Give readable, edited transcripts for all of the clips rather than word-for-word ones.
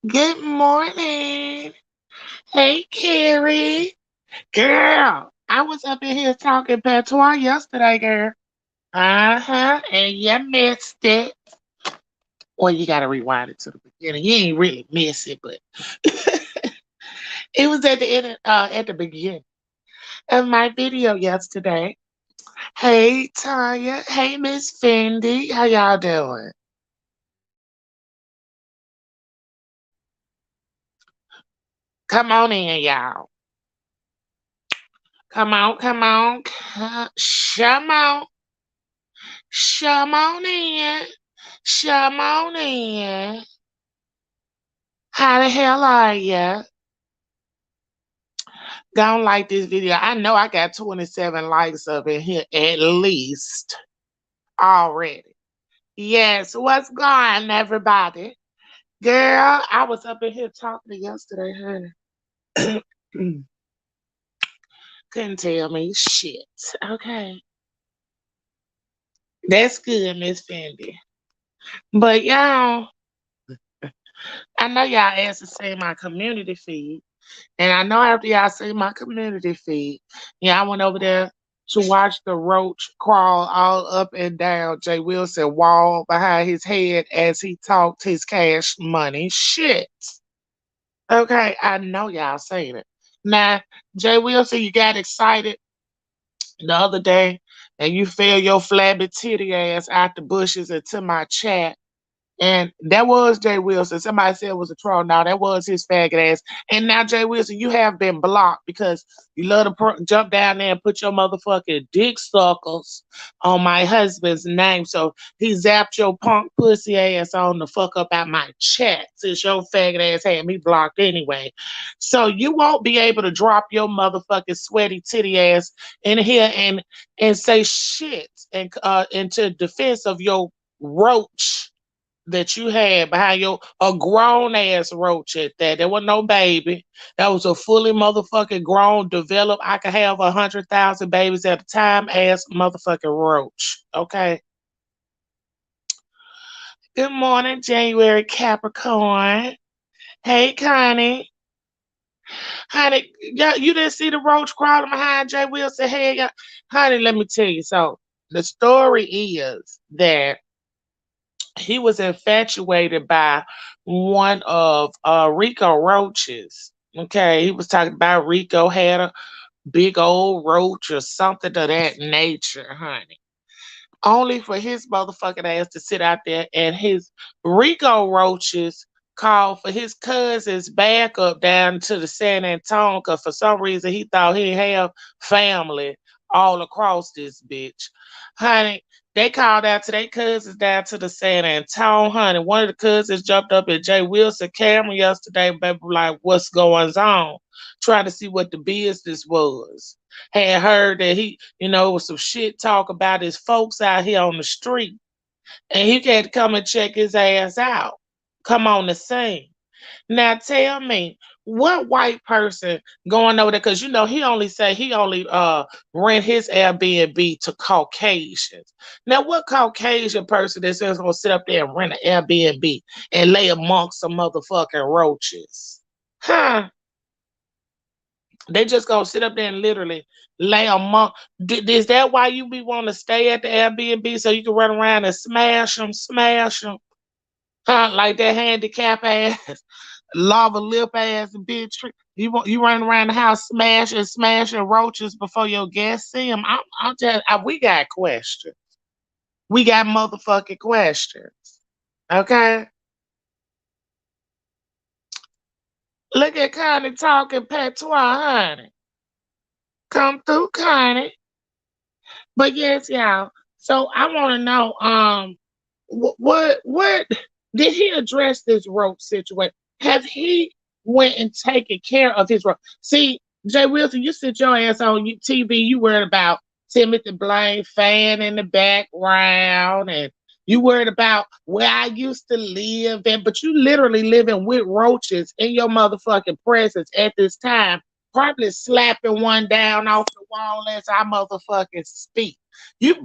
Good morning. Hey, Carrie. Girl, I was up in here talking patois yesterday, girl. Uh-huh. And you missed it. Well, you got to rewind it to the beginning. You ain't really miss it, but it was at the end, at the beginning of my video yesterday. Hey, Tanya. Hey, Miss Fendi. How y'all doing? Come on in, y'all. Come on, come on. Come on. Come on in. Come on in. How the hell are ya? Don't like this video. I know I got 27 likes up in here at least already. Yes, what's going on, everybody? Girl, I was up in here talking yesterday, honey. Couldn't tell me shit. Okay. That's good, Miss Fendi. But y'all, I know y'all asked to see my community feed. And I know after y'all see my community feed, yeah, I went over there to watch the roach crawl all up and down Jwilson wall behind his head as he talked his cash money shit. Okay, I know y'all seen it. Now, Jwilson, you got excited the other day and you fell your flabby titty ass out the bushes into my chat and that was Jay Wilson. Somebody said it was a troll. No, that was his faggot ass. And now, Jay Wilson, you have been blocked because you love to jump down there and put your motherfucking dick suckles on my husband's name. So he zapped your punk pussy ass on the fuck up out my chat since your faggot ass had me blocked anyway. So you won't be able to drop your motherfucking sweaty titty ass in here and say shit and into defense of your roach that you had behind your a grown ass roach at that. There was no baby. That was a fully motherfucking grown, developed. I could have 100,000 babies at a time ass motherfucking roach. Okay. Good morning, January Capricorn. Hey, Connie. Honey, yeah, you didn't see the roach crawling behind Jay Wilson head? Honey, let me tell you. So the story is that he was infatuated by one of Rico Roaches. Okay, he was talking about Rico had a big old roach or something of that nature, honey. Only for his motherfucking ass to sit out there and his Rico Roaches called for his cousin's backup down to the San Antonio because for some reason he thought he have family all across this bitch. Honey, they called out to their cousins down to the San Antonio, honey. One of the cousins jumped up at Jay Wilson camera yesterday, baby, like, what's going on? Trying to see what the business was. Had heard that he, was some shit talk about his folks out here on the street. And he had to come and check his ass out. Come on the scene. Now tell me, what white person going over there? Because he only rent his Airbnb to Caucasians. Now, what Caucasian person is just gonna sit up there and rent an Airbnb and lay amongst some motherfucking roaches? Huh? They just gonna sit up there and literally lay among. Is that why you be want to stay at the Airbnb so you can run around and smash them, huh? Like that handicap ass, lava lip ass bitch. You run around the house smashing roaches before your guests see them. We got questions. We got motherfucking questions. Okay, look at Connie talking patois, honey. Come through, Connie. But yes, y'all. So I want to know, what did he address this rope situation? Have he went and taken care of his rope? See, Jay Wilson, you sit your ass on TV. You worried about Timothy Blaine fan in the background, and you worried about where I used to live, and but you literally living with roaches in your motherfucking presence at this time. Probably slapping one down off the wall as I motherfucking speak. You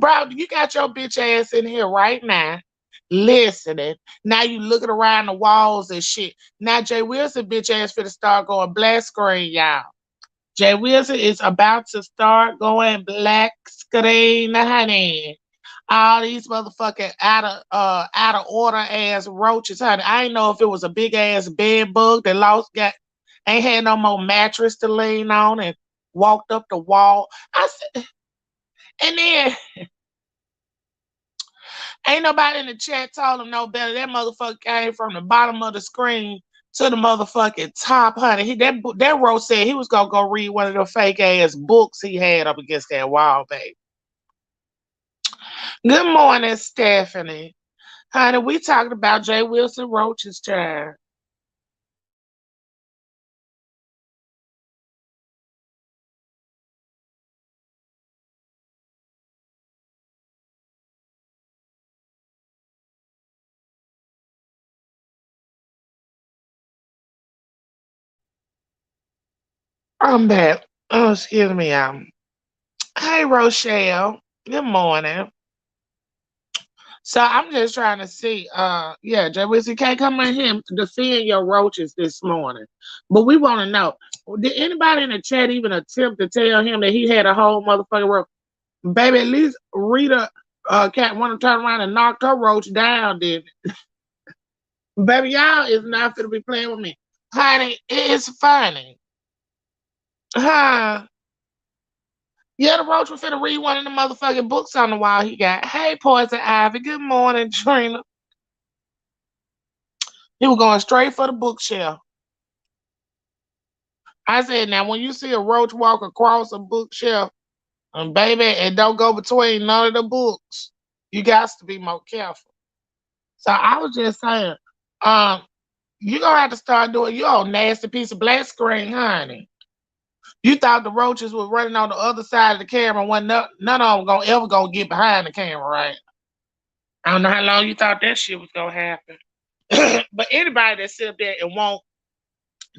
got your bitch ass in here right now. listening. Now you looking around the walls and shit. Now Jay Wilson bitch ass finna start going black screen, y'all. Jay Wilson is about to start going black screen, honey. All these motherfucking out of order ass roaches, honey. I ain't know if it was a big ass bed bug that got ain't had no more mattress to lean on and walked up the wall. I said, and then ain't nobody in the chat told him no better. That motherfucker came from the bottom of the screen to the motherfucking top, honey. That Roach said he was gonna go read one of the fake ass books he had up against that wall, baby. Good morning, Stephanie. Honey, we talking about Jay Wilson Roach's child. I'm back. Oh, excuse me. Hey, Rochelle. Good morning. So I'm just trying to see. Yeah, Jay Wilson can't come in here to defend your roaches this morning, but we want to know: did anybody in the chat even attempt to tell him that he had a whole motherfucking roach? Baby, at least Rita, cat want to turn around and knock her roach down. Did baby, y'all is not gonna be playing with me, honey. It's funny, huh? Yeah, the roach was finna read one of the motherfucking books on the wall he got. Hey, Poison Ivy. Good morning, Trina. He was going straight for the bookshelf. I said, now when you see a roach walk across a bookshelf, and baby, and don't go between none of the books, you got to be more careful. So I was just saying, um, you gonna have to start doing your old nasty piece of black screen, honey. You thought the roaches were running on the other side of the camera when none of them gonna ever gonna get behind the camera, right? I don't know how long you thought that shit was gonna happen. But anybody that sit up there and won't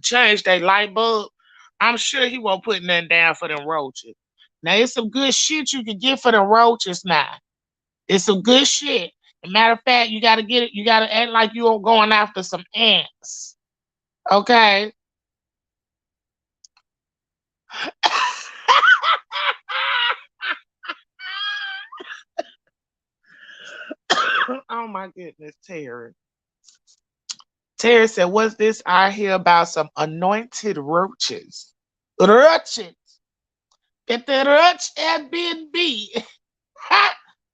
change their light bulb, I'm sure he won't put nothing down for them roaches. Now it's some good shit you can get for the roaches now. It's some good shit. As a matter of fact, you gotta get it, you gotta act like you're going after some ants. Okay. Oh my goodness, Terry. Terry said, what's this I hear about some anointed roaches? Roaches. Get the roach Airbnb.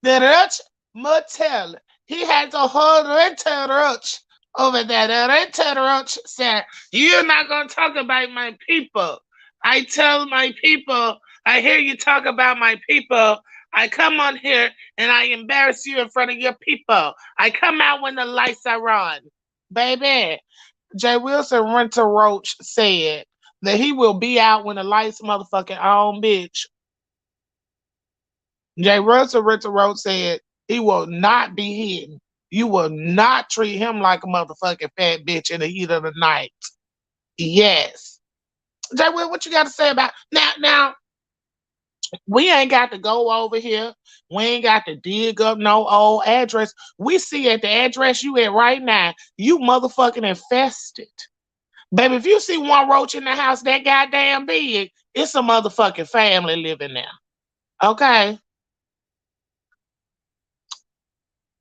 The Roach Motel. He has a whole rental roach over there. The rental roach said, you're not going to talk about my people. I tell my people, I hear you talk about my people. I come on here and I embarrass you in front of your people. I come out when the lights are on. Baby, Jay Wilson Rental Roach said that he will be out when the lights motherfucking on, bitch. Jay Russell Richard Roach said he will not be hidden. You will not treat him like a motherfucking fat bitch in the heat of the night. Yes. Jay Will, what you got to say about now? We ain't got to go over here. We ain't got to dig up no old address. We see at the address you at right now, you motherfucking infested. Baby, if you see one roach in the house that goddamn big, it's a motherfucking family living there. Okay?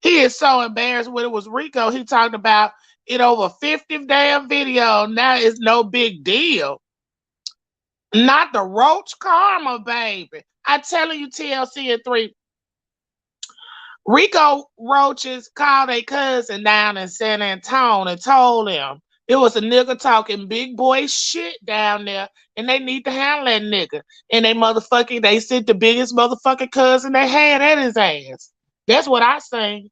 He is so embarrassed when it was Rico. He talked about it over 50 damn video. Now it's no big deal. Not the roach karma, baby. I telling you, TLC and 3. Rico Roaches called a cousin down in San Antonio and told him it was a nigga talking big boy shit down there, and they need to handle that nigga. And they sent the biggest motherfucking cousin they had at his ass. That's what I say.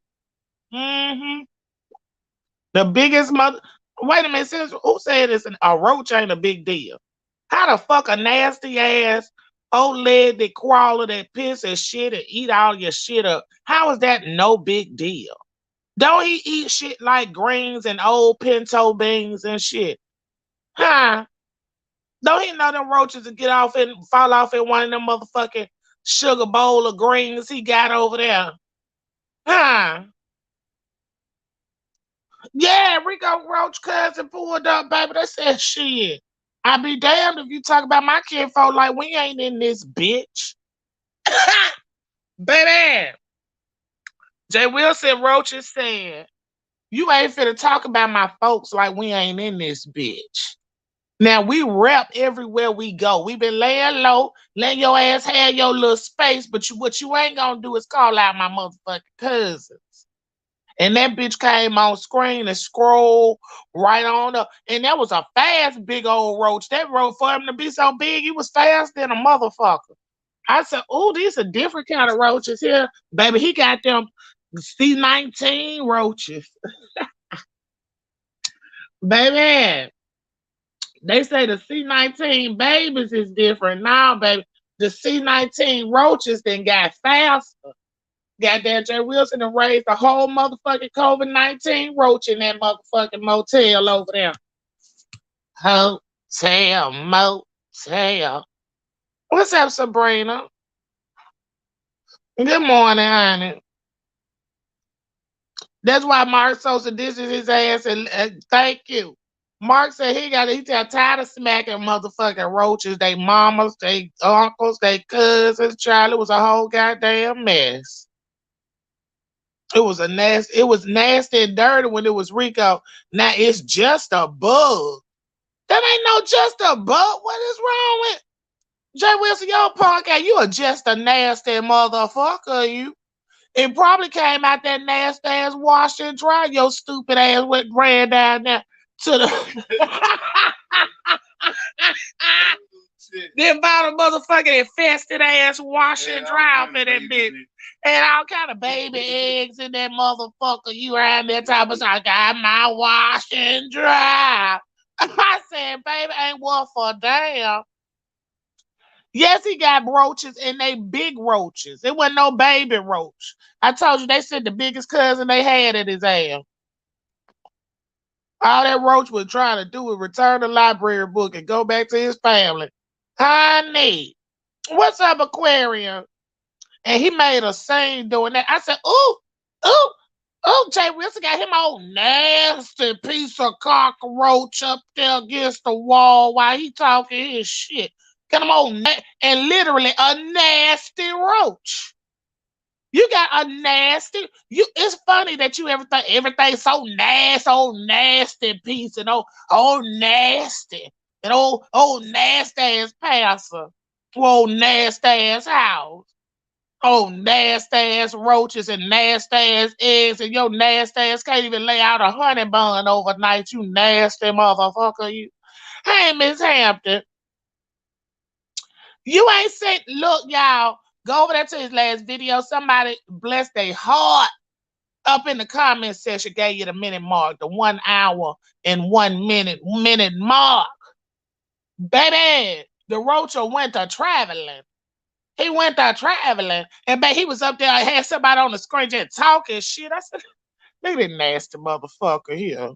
Mm-hmm. The biggest mother. Wait a minute, sis, who said a roach ain't a big deal? How the fuck a nasty ass old legged crawler that piss and shit and eat all your shit up? How is that no big deal? Don't he eat shit like greens and old pinto beans and shit? Huh? Don't he know them roaches will get off and fall off in one of them motherfucking sugar bowl of greens he got over there? Huh? Yeah, Rico Roach cousin pulled up, baby. They said shit. I be damned if you talk about my kinfolk like we ain't in this bitch. Baby. Jwilson Roaches said, you ain't finna talk about my folks like we ain't in this bitch. Now we rep everywhere we go. We been laying low, letting your ass have your little space, but what you ain't gonna do is call out my motherfucking cousins. And that bitch came on screen and scrolled right on up. And that was a fast, big old roach. That roach, for him to be so big, he was fast than a motherfucker. I said, oh, these are different kind of roaches here. Baby, he got them C19 roaches. Baby, they say the C19 babies is different now, baby. The C19 roaches then got faster. Goddamn Jwilson and raised the whole motherfucking COVID-19 roach in that motherfucking motel over there. Hotel, motel. What's up, Sabrina? Good morning, honey. That's why Mark social distance his ass and thank you. Mark said he tired of smacking motherfucking roaches, they mamas, they uncles, they cousins. Child, it was a whole goddamn mess. It was nasty and dirty when it was Rico. Now it's just a bug. That ain't no just a bug. What is wrong with Jwilson? Your punk ass, you are just a nasty motherfucker, you. It probably came out that nasty ass wash and dry. Your stupid ass went ran down there to the then bought a motherfucking infested ass wash and dry up in that bitch. And all kind of baby eggs in that motherfucker. You around that time of I got my wash and dry. I said, baby, ain't worth for a damn. Yes, he got roaches and they big roaches. It wasn't no baby roach. I told you they said the biggest cousin they had at his ass. All that roach was trying to do was return the library book and go back to his family. Honey, what's up, Aquarium? And he made a scene doing that. I said, ooh, ooh, ooh, Jwilson got him old nasty piece of cockroach up there against the wall while he talking his shit. Got him old and literally a nasty roach. You got a nasty. It's funny that you everything so nasty, old nasty piece, and old nasty, and old nasty ass passer, old nasty ass house. Oh, nasty ass roaches and nasty ass eggs, and your nasty ass can't even lay out a honey bun overnight, you nasty motherfucker. You, hey, Miss Hampton, you ain't seen, look, y'all, go over there to his last video. Somebody bless their heart up in the comment section, gave you the minute mark, the 1 hour and 1 minute mark. Baby, the roach went to traveling. He went there traveling, and he was up there and had somebody on the screen just talking shit. I said, look at that nasty motherfucker here.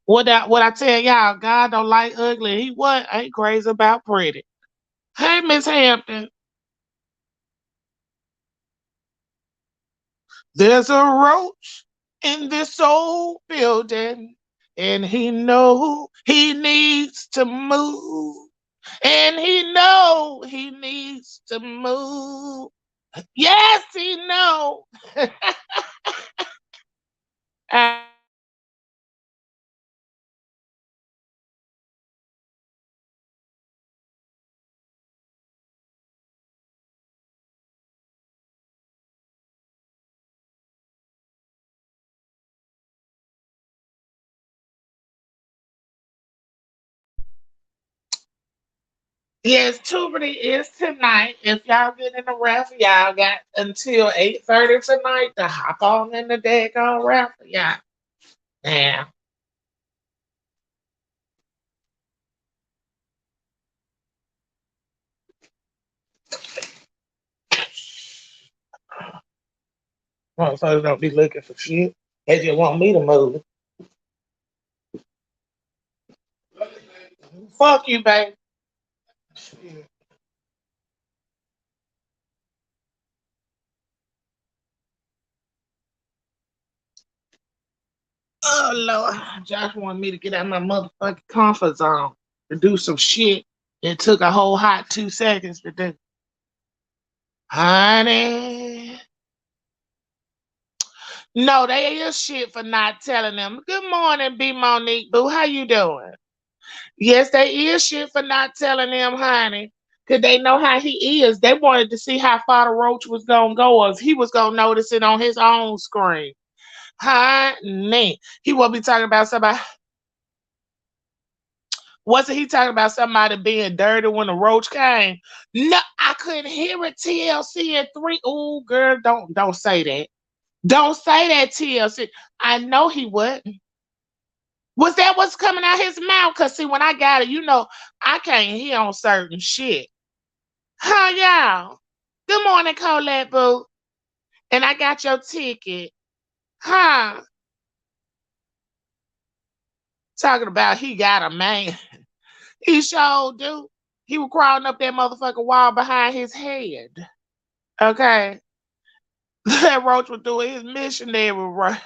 What I tell y'all, God don't like ugly. He what? Ain't crazy about pretty. Hey, Miss Hampton. There's a roach in this old building, and he know he needs to move. And he know he needs to move. Yes, he know. Yes, Tuberty is tonight. If y'all get in the raffle, y'all got until 8:30 tonight to hop on in the daggone raffle, y'all. Yeah. Motherfuckers don't be looking for shit. They just want me to move. Fuck you, babe. Shit. Oh Lord, Josh wanted me to get out of my motherfucking comfort zone to do some shit. It took a whole hot 2 seconds to do. Honey. No, they is shit for not telling them. Good morning, B Monique Boo. How you doing? Yes, they is shit for not telling them, honey. Cause they know how he is. They wanted to see how far the roach was gonna go, or if he was gonna notice it on his own screen. Honey. He will be talking about somebody. Wasn't he talking about somebody being dirty when the roach came? No, I couldn't hear it. TLC at 3. Ooh, girl, don't say that. Don't say that, TLC. I know he wouldn't. Was that what's coming out his mouth? Cause see, when I got it, I can't hear on certain shit. Huh, y'all? Good morning, Colette Boo. And I got your ticket. Huh? Talking about he got a man. He sure do. He was crawling up that motherfucking wall behind his head. Okay. That roach was doing his missionary work.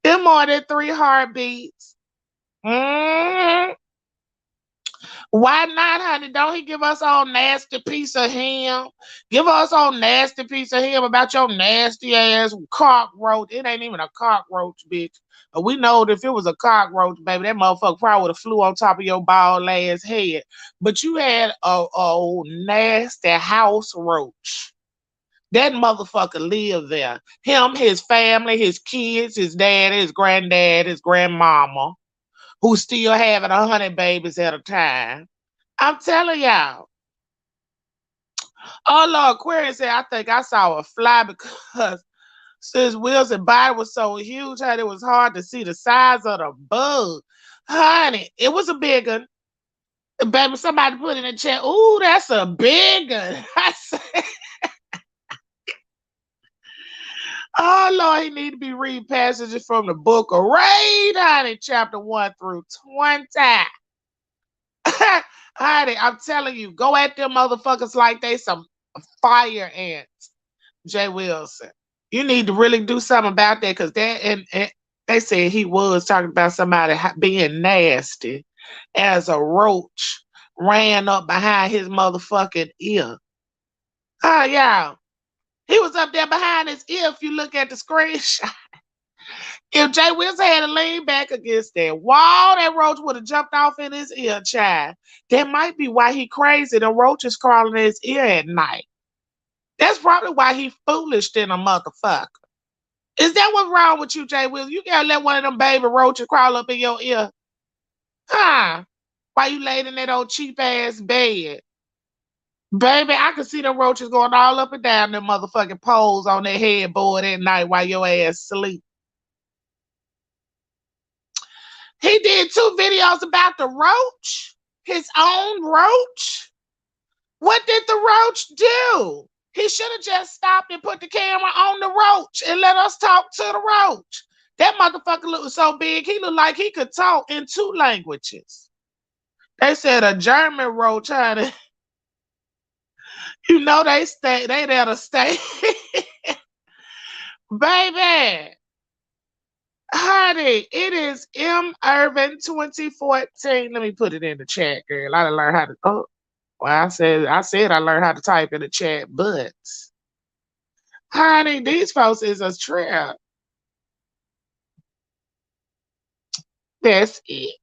Them more than 3 heartbeats. Mm. Why not, honey? Don't he give us all nasty piece of him? Give us all nasty piece of him about your nasty ass cockroach. It ain't even a cockroach, bitch. But we know that if it was a cockroach, baby, that motherfucker probably would have flew on top of your bald ass head. But you had a nasty house roach. That motherfucker lived there. Him, his family, his kids, his dad, his granddad, his grandmama, who still having 100 babies at a time. I'm telling y'all. Oh Lord, Aquarius said, I think I saw a fly because since Wilson's body was so huge, honey, it was hard to see the size of the bug. Honey, it was a big one. Baby, somebody put in the chat, ooh, that's a big one. I said, oh Lord, he need to be reading passages from the book of Raid, honey, chapter 1 through 20. Honey, I'm telling you, go at them motherfuckers like they some fire ants, Jwilson. You need to really do something about that because and they said he was talking about somebody being nasty as a roach ran up behind his motherfucking ear. Oh, yeah. He was up there behind his ear if you look at the screenshot. If Jay Wilson had to lean back against that wall, that roach would have jumped off in his ear, child. That might be why he crazy. The roach is crawling in his ear at night. That's probably why he foolish than a motherfucker. Is that what's wrong with you, Jay Wilson? You gotta let one of them baby roaches crawl up in your ear. Huh? Why you laid in that old cheap ass bed? Baby, I could see them roaches going all up and down them motherfucking poles on their headboard at night while your ass sleep. He did 2 videos about the roach, his own roach. What did the roach do? He should have just stopped and put the camera on the roach and let us talk to the roach. That motherfucker looked so big, he looked like he could talk in 2 languages. They said a German roach, honey. You know they there to stay. Baby. Honey, it is M Irvin 2014. Let me put it in the chat, girl. I done learned how to well, I said I learned how to type in the chat, but honey, these folks is a trip. That's it.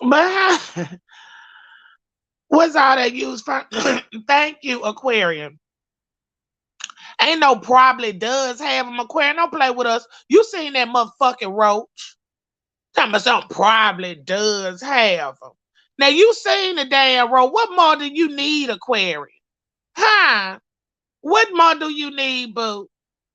But what's all that used for? Thank you, Aquarium. Ain't no probably does have them, Aquarium. Don't play with us. You seen that motherfucking roach? Talking about something probably does have them. Now you seen the damn roach. What more do you need, Aquarium? Huh? What more do you need, boo?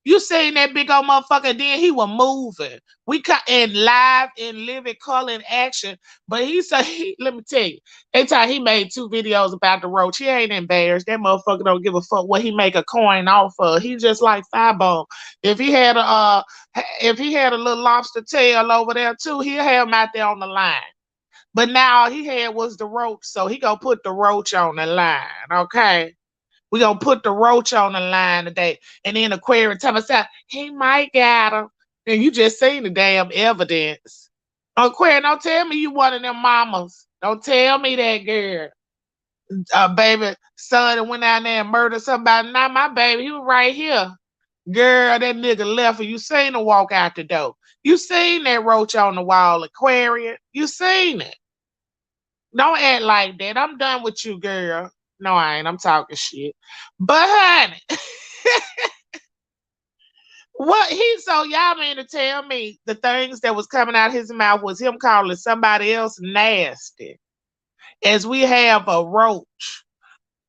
You seen that big old motherfucker, then he was moving. We cut in live in living color and action. But he said, let me tell you, anytime he made 2 videos about the roach, he ain't embarrassed. That motherfucker don't give a fuck what he make a coin off of. He just like Firebone. If he had a little lobster tail over there too, he'll have him out there on the line. But now all he had was the roach, so he gonna put the roach on the line, okay? We gonna put the roach on the line today. And then Aquarius tell us out, he might got him. And you just seen the damn evidence. Aquarius, don't tell me you one of them mamas. Don't tell me that, girl. Baby son that went out there and murdered somebody. Not my baby. He was right here. Girl, that nigga left and you seen him walk out the door. You seen that roach on the wall, Aquarius. You seen it. Don't act like that. I'm done with you, girl. No, I ain't. I'm talking shit. But honey, what he so y'all mean to tell me the things that was coming out his mouth was him calling somebody else nasty. As we have a roach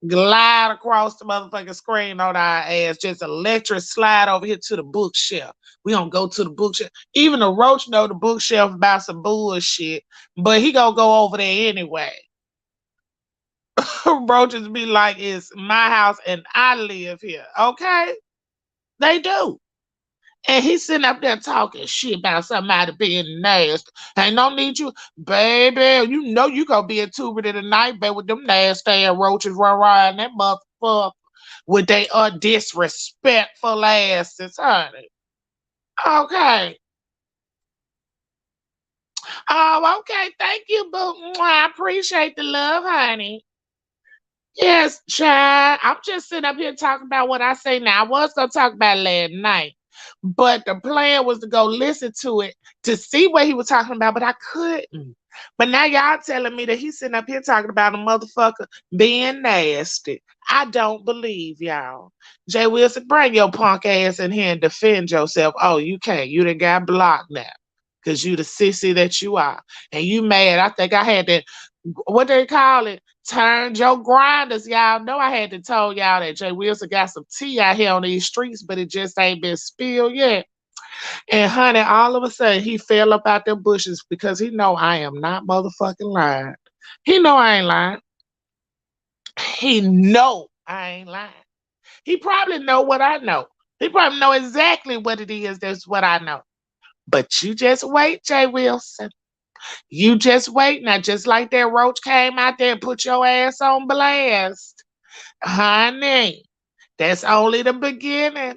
glide across the motherfucking screen on our ass, just electric slide over here to the bookshelf. We don't go to the bookshelf. Even the roach know the bookshelf about some bullshit, but he gonna go over there anyway. Roaches be like, it's my house and I live here. Okay? They do. And he's sitting up there talking shit about somebody being nasty. Ain't no need you, baby. You know you gonna be a tuber tonight, baby, with them nasty ass roaches run around that motherfucker with they disrespectful asses, honey. Okay. Oh, okay. Thank you, boo. Mwah, I appreciate the love, honey. Yes, child. I'm just sitting up here talking about what I say now. I was gonna talk about it last night, but the plan was to go listen to it to see what he was talking about, but I couldn't. But now y'all telling me that he's sitting up here talking about a motherfucker being nasty. I don't believe y'all. Jay Wilson, bring your punk ass in here and defend yourself. Oh, you can't. You done got blocked now. Cause you the sissy that you are. And you mad. I think I had to, what they call it? Turned your grinders. Y'all know I had to tell y'all that Jay Wilson got some tea out here on these streets, but it just ain't been spilled yet. And honey, all of a sudden he fell up out them bushes because he know I am not motherfucking lying. He know I ain't lying. He know I ain't lying. He probably know what I know. He probably know exactly what it is. That's what I know. But you just wait, Jay Wilson. You just wait now. Just like that roach came out there and put your ass on blast. Honey, that's only the beginning.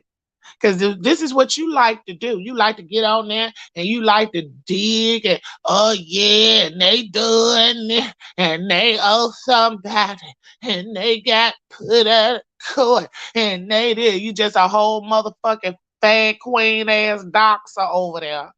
Because this is what you like to do. You like to get on there and you like to dig and, oh yeah, and they doing it and they owe somebody and they got put out of court and they did. You just a whole motherfucking fat queen ass doxer over there.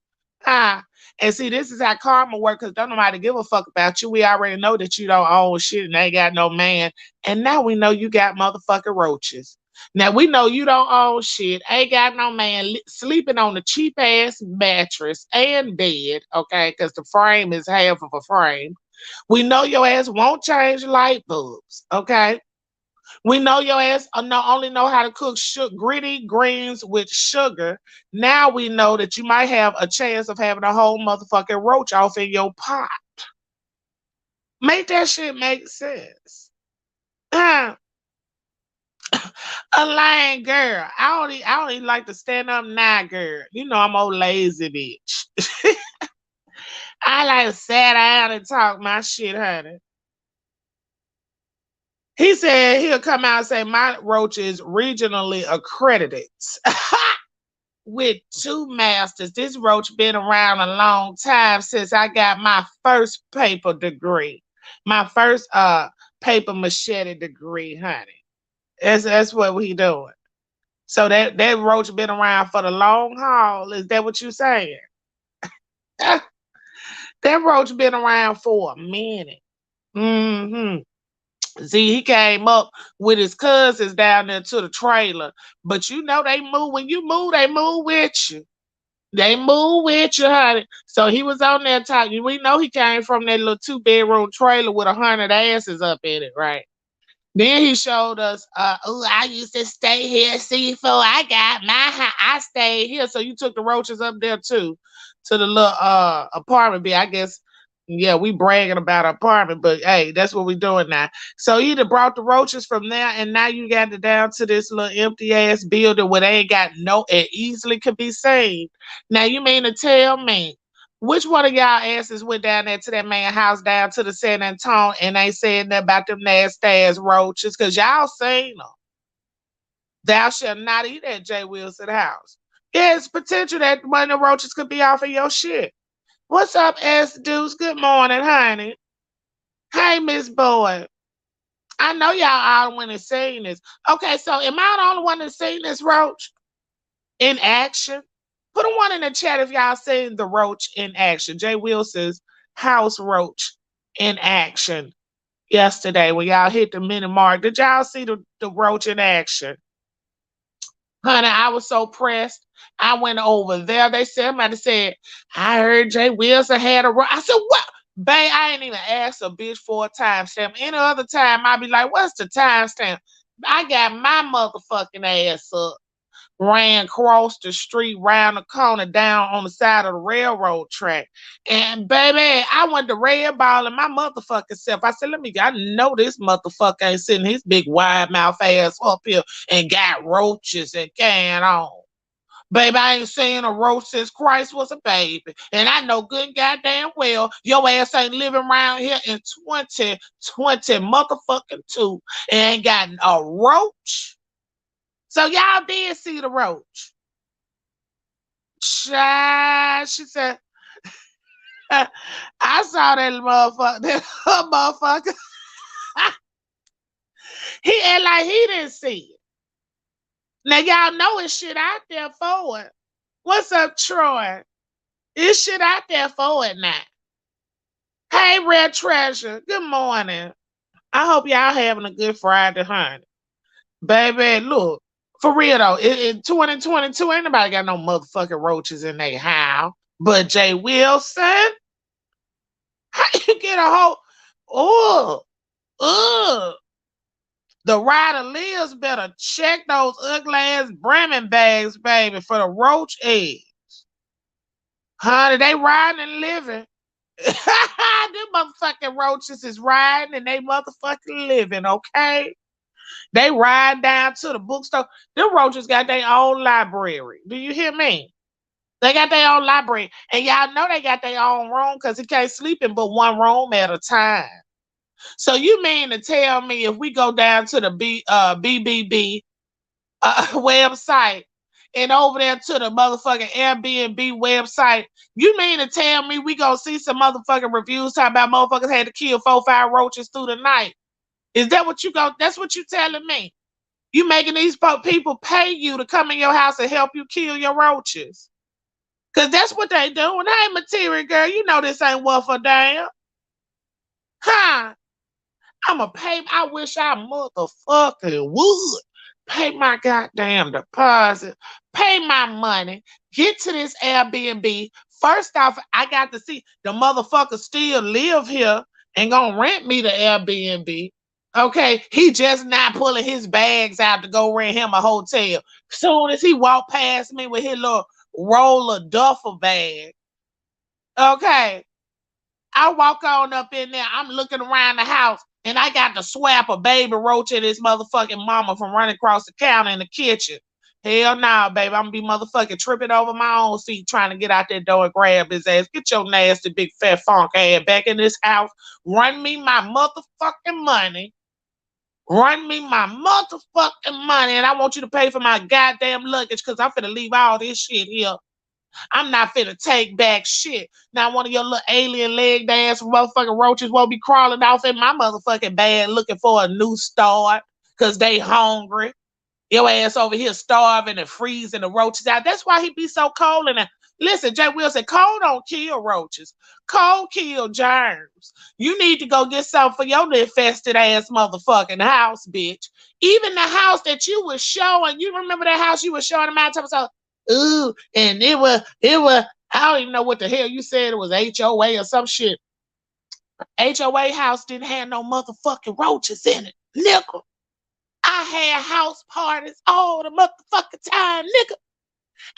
Ah, and see, this is how karma works because don't nobody give a fuck about you. We already know that you don't own shit and ain't got no man. And now we know you got motherfucking roaches. Now we know you don't own shit, ain't got no man sleeping on a cheap ass mattress and bed, okay? Because the frame is half of a frame. We know your ass won't change light bulbs, okay? We know your ass only know how to cook gritty greens with sugar. Now we know that you might have a chance of having a whole motherfucking roach off in your pot. Make that shit make sense. A lying girl. I don't even like to stand up now, girl. You know I'm old lazy bitch. I like to sit down and talk my shit, honey. He said he'll come out and say my roach is regionally accredited. With two masters. This roach been around a long time since I got my first paper degree. My first paper machete degree, honey. That's what we doing. So that roach been around for the long haul. Is that what you saying? that roach been around for a minute. Hmm. See, he came up with his cousins down there to the trailer. But you know they move. When you move, they move with you. They move with you, honey. So he was on there talking. We know he came from that little 2-bedroom trailer with 100 asses up in it, right? Then he showed us, oh, I used to stay here. See, before I got my house, I stayed here. So you took the roaches up there too, to the little apartment. I guess, yeah, we bragging about our apartment, but hey, that's what we doing now. So you done brought the roaches from there, and now you got it down to this little empty ass building where they ain't got no, it easily could be saved. Now you mean to tell me which one of y'all asses went down there to that man house down to the San Antonio and ain't saying nothing about them nasty ass roaches? Cause y'all seen them. Thou shalt not eat at J. Wilson house. There's potential that one of the roaches could be off of your shit. What's up, S Deuce? Good morning, honey. Hey, Miss Boyd. I know y'all all went and seen this. Okay, so am I the only one that's seen this roach in action? Put a one in the chat if y'all seen the roach in action. Jay Wilson's house roach in action yesterday when y'all hit the minute mark. Did y'all see the roach in action? Honey, I was so pressed. I went over there. They said, somebody said, I heard Jay Wilson had a roach. I said, what? Babe, I ain't even asked a bitch for a timestamp. Any other time, I'd be like, what's the timestamp? I got my motherfucking ass up, ran across the street, round the corner, down on the side of the railroad track. And baby, I went to red ball in my motherfucking self. I said, I know this motherfucker ain't sitting his big wide mouth ass up here and got roaches and can on. Baby, I ain't seen a roach since Christ was a baby. And I know good goddamn well your ass ain't living around here in 2020 motherfucking two and ain't gotten a roach. So y'all did see the roach. Child, she said, I saw that motherfucker. That motherfucker. He act like he didn't see it. Now y'all know it's shit out there for it. What's up, Troy? It's shit out there for it now. Hey, Red Treasure. Good morning. I hope y'all having a good Friday, honey. Baby, look. For real though, in 2022, ain't nobody got no motherfucking roaches in their house. But Jay Wilson, how you get a whole the rider lives better check those ugly ass Bremen bags, baby, for the roach eggs. Honey, they riding and living. Them motherfucking roaches is riding and they motherfucking living, okay? They ride down to the bookstore. Them roaches got their own library. Do you hear me? They got their own library. And y'all know they got their own room because he can't sleep in but one room at a time. So you mean to tell me if we go down to the BBB website and over there to the motherfucking Airbnb website, you mean to tell me we gonna see some motherfucking reviews talking about motherfuckers had to kill 4-5 roaches through the night? Is that what that's what you telling me? You making these people pay you to come in your house and help you kill your roaches? Cause that's what they doing. Hey, material girl, you know this ain't worth a damn. Huh? I'ma pay. I wish I motherfucking would pay my goddamn deposit, pay my money, get to this Airbnb. First off, I got to see the motherfucker still live here and gonna rent me the Airbnb. Okay, he just not pulling his bags out to go rent him a hotel. Soon as he walked past me with his little roller duffel bag, okay, I walk on up in there. I'm looking around the house, and I got to swap a baby roach at his motherfucking mama from running across the counter in the kitchen. Hell nah, baby. I'm gonna be motherfucking tripping over my own seat trying to get out that door and grab his ass. Get your nasty big fat funk ass back in this house. Run me my motherfucking money. Run me my motherfucking money. And I want you to pay for my goddamn luggage because I'm finna leave all this shit here. I'm not finna take back shit. Now one of your little alien leg dance motherfucking roaches won't be crawling off in my motherfucking bed looking for a new start because they hungry. Your ass over here starving and freezing the roaches out. That's why he be so cold in there. Listen, Jay Wilson, cold don't kill roaches. Cold kill germs. You need to go get some for your infested ass motherfucking house, bitch. Even the house that you was showing, you remember that house you was showing them out? So, ooh, and it was, I don't even know what the hell you said. It was HOA or some shit. HOA house didn't have no motherfucking roaches in it, nigga. I had house parties all the motherfucking time, nigga.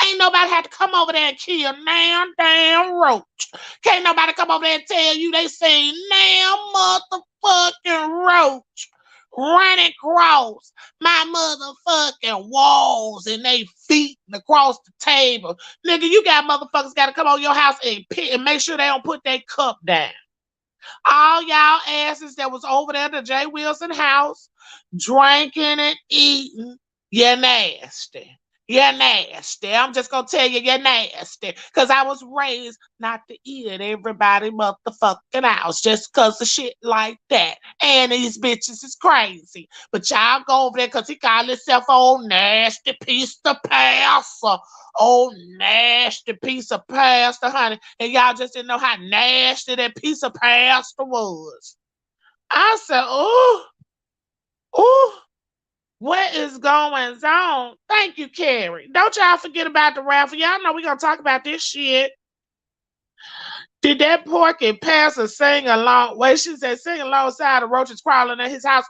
Ain't nobody had to come over there and kill damn roach. Can't nobody come over there and tell you they seen motherfucking roach running across my motherfucking walls and they feet across the table. Nigga, you got motherfuckers got to come over your house and make sure they don't put their cup down. All y'all asses that was over there at the J. Wilson house, drinking and eating, You're nasty. You're nasty. I'm just gonna tell you you're nasty. Cause I was raised not to eat at everybody motherfucking house just cause of shit like that. And these bitches is crazy. But y'all go over there cause he called himself old nasty piece of pasta. Old nasty piece of pasta, honey. And y'all just didn't know how nasty that piece of pasta was. I said, oh, oh. What is going on? Thank you, Carrie. Don't y'all forget about the raffle. Y'all know we're going to talk about this shit. Did that Porky Pastor sing along? Well, she said sing alongside the roaches crawling in his house.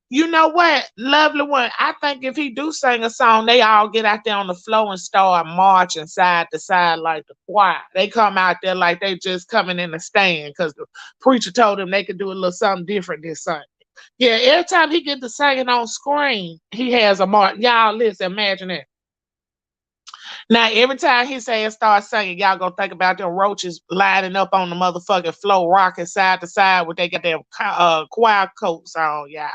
You know what? Lovely one. I think if he do sing a song, they all get out there on the floor and start marching side to side like the choir. They come out there like they just coming in the stand because the preacher told them they could do a little something different this Sunday. Yeah, every time he get to singing on screen, he has a mark. Y'all listen, imagine that. Now, every time he say start singing, y'all gonna think about them roaches lining up on the motherfucking floor, rocking side to side with they got their choir coats on, y'all.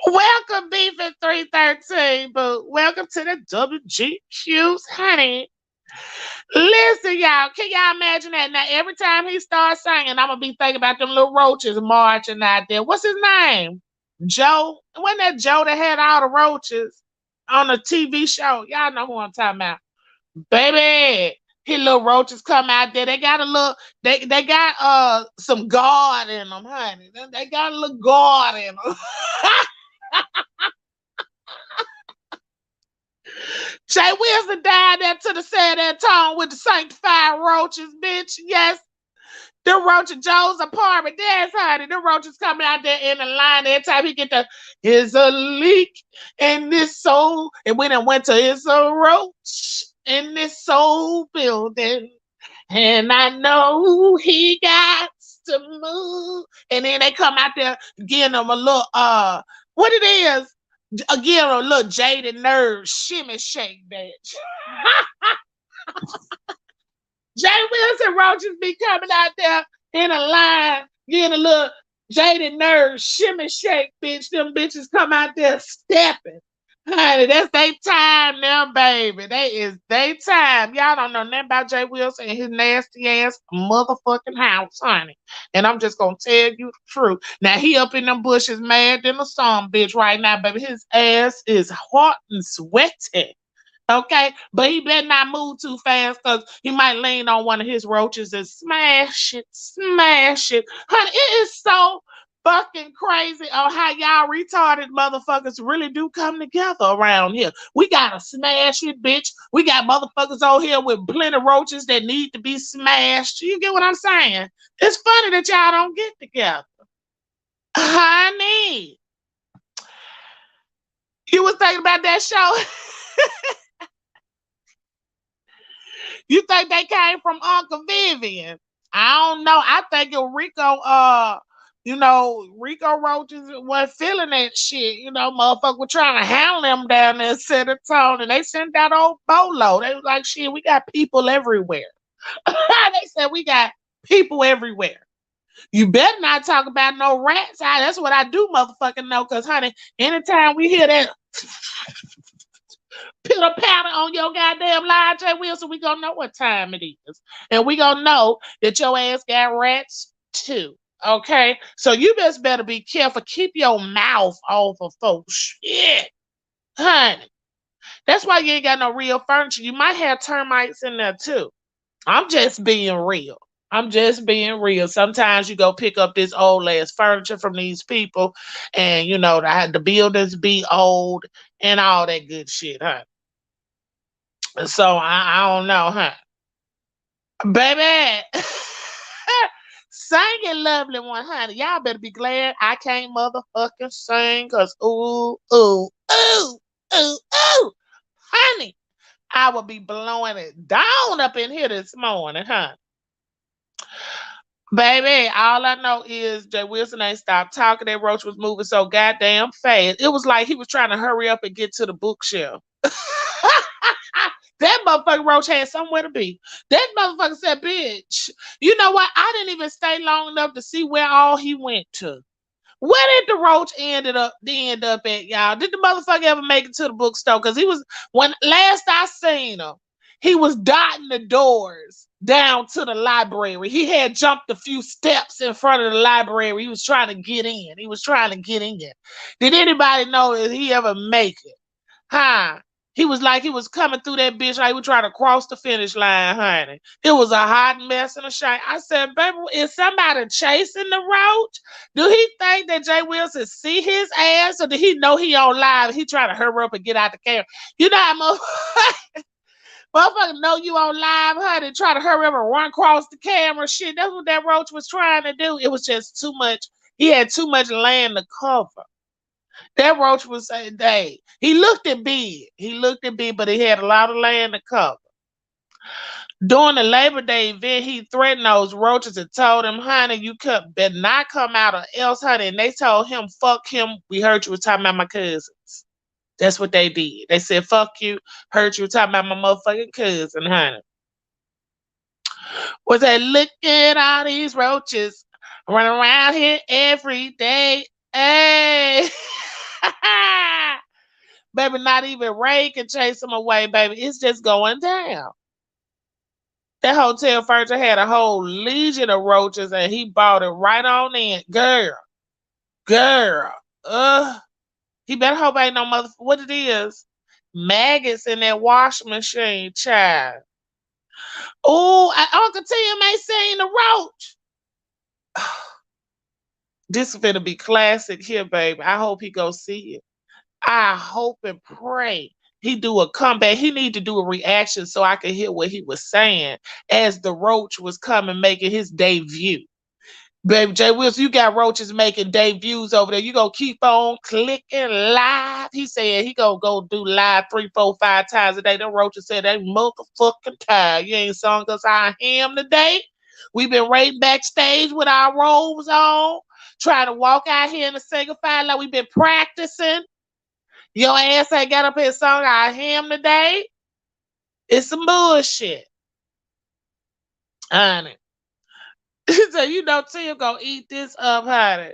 Welcome, Beef at 313, but welcome to the WGQs, honey. Listen, y'all, can y'all imagine that? Now, every time he starts singing, I'm gonna be thinking about them little roaches marching out there. What's his name? Joe? Wasn't that Joe that had all the roaches on the TV show? Y'all know who I'm talking about. Baby, his little roaches come out there. They got a little, they got some guard in them, honey. They got a little guard in them. Jwilson died there to the San Antonio with the sanctified roaches, bitch. Yes, the roach at Joe's apartment. There's honey. The roaches coming out there in the line every time he get the here's a leak in this soul. And when it went to it's a roach in this soul building. And I know he got to move. And then they come out there giving them a little what it is. Again, a little jaded nerve shimmy shake, bitch. Jwilson roaches be coming out there in a line, getting a little jaded nerve shimmy shake, bitch. Them bitches come out there stepping. Honey, that's they time now, baby. They is they time. Y'all don't know nothing about Jwilson and his nasty ass motherfucking house, honey. And I'm just gonna tell you the truth. Now he up in them bushes mad than a some bitch right now, baby. His ass is hot and sweaty. Okay, but he better not move too fast because he might lean on one of his roaches and smash it, smash it. Honey, it is so fucking crazy on how y'all retarded motherfuckers really do come together around here. We gotta smash it, bitch. We got motherfuckers over here with plenty of roaches that need to be smashed. You get what I'm saying? It's funny that y'all don't get together. Honey, you was thinking about that show? You think they came from Uncle Vivian? I don't know. I think if Rico Roaches wasn't feeling that shit. Motherfucker was trying to hound them down there in San Antonio, and they sent that old bolo. They was like, shit, we got people everywhere. They said we got people everywhere. You better not talk about no rats. That's what I do motherfucking know, because, honey, anytime we hear that pitter patter on your goddamn line, Jwilson, we gonna know what time it is. And we gonna know that your ass got rats too. Okay? So you just better be careful. Keep your mouth off of folks. Shit. Honey. That's why you ain't got no real furniture. You might have termites in there too. I'm just being real. I'm just being real. Sometimes you go pick up this old ass furniture from these people, and the buildings be old and all that good shit, huh? So I don't know, huh? Baby, sing it, lovely one, honey. Y'all better be glad I can't motherfucking sing, because ooh, ooh, ooh, ooh, ooh, honey, I will be blowing it down up in here this morning, huh? Baby, all I know is Jwilson ain't stopped talking. That roach was moving so goddamn fast. It was like he was trying to hurry up and get to the bookshelf. That motherfucking roach had somewhere to be. That motherfucker said, bitch, you know what? I didn't even stay long enough to see where all he went to. Where did the roach end up at, y'all? Did the motherfucker ever make it to the bookstore? Cause he was when last I seen him, he was dotting the doors down to the library. He had jumped a few steps in front of the library. He was trying to get in. He was trying to get in. Did anybody know that he ever make it? Huh? He was like he was coming through that bitch like he was trying to cross the finish line, honey. It was a hot mess and a shame. I said, baby, is somebody chasing the roach? Do he think that Jay Wilson see his ass, or did he know he on live? He trying to hurry up and get out the camera. You know how motherfucker know you on live, honey, try to hurry up and run across the camera. Shit, that's what that roach was trying to do. It was just too much. He had too much land to cover. That roach was saying, "Day." He looked at big. He looked at big, but he had a lot of land to cover. During the Labor Day event, he threatened those roaches and told them, honey, you better not come out or else, honey. And they told him, fuck him. We heard you was talking about my cousins. That's what they did. They said, fuck you. Heard you talking about my motherfucking cousin, honey. Was they look at all these roaches running around here every day? Hey. Baby, not even Ray can chase them away, baby. It's just going down. That hotel furniture had a whole legion of roaches and he bought it right on in. Girl. He better hope ain't no what it is. Maggots in that washing machine, child. Oh, Uncle Tim ain't seen the roach. This is gonna be classic here, baby. I hope he go see it. I hope and pray he do a comeback. He need to do a reaction so I can hear what he was saying as the roach was coming making his debut. Baby Jay Wilson, you got roaches making debuts over there. You gonna keep on clicking live. He said he gonna go do live 3, 4, 5 times a day. Them roaches said they motherfucking tired. You ain't sung us our hymn today. We been right backstage with our robes on, trying to walk out here in the single file like we been practicing. Your ass ain't got up here and sung our hymn today. It's some bullshit. Honey. So you know Tim gonna eat this up, honey.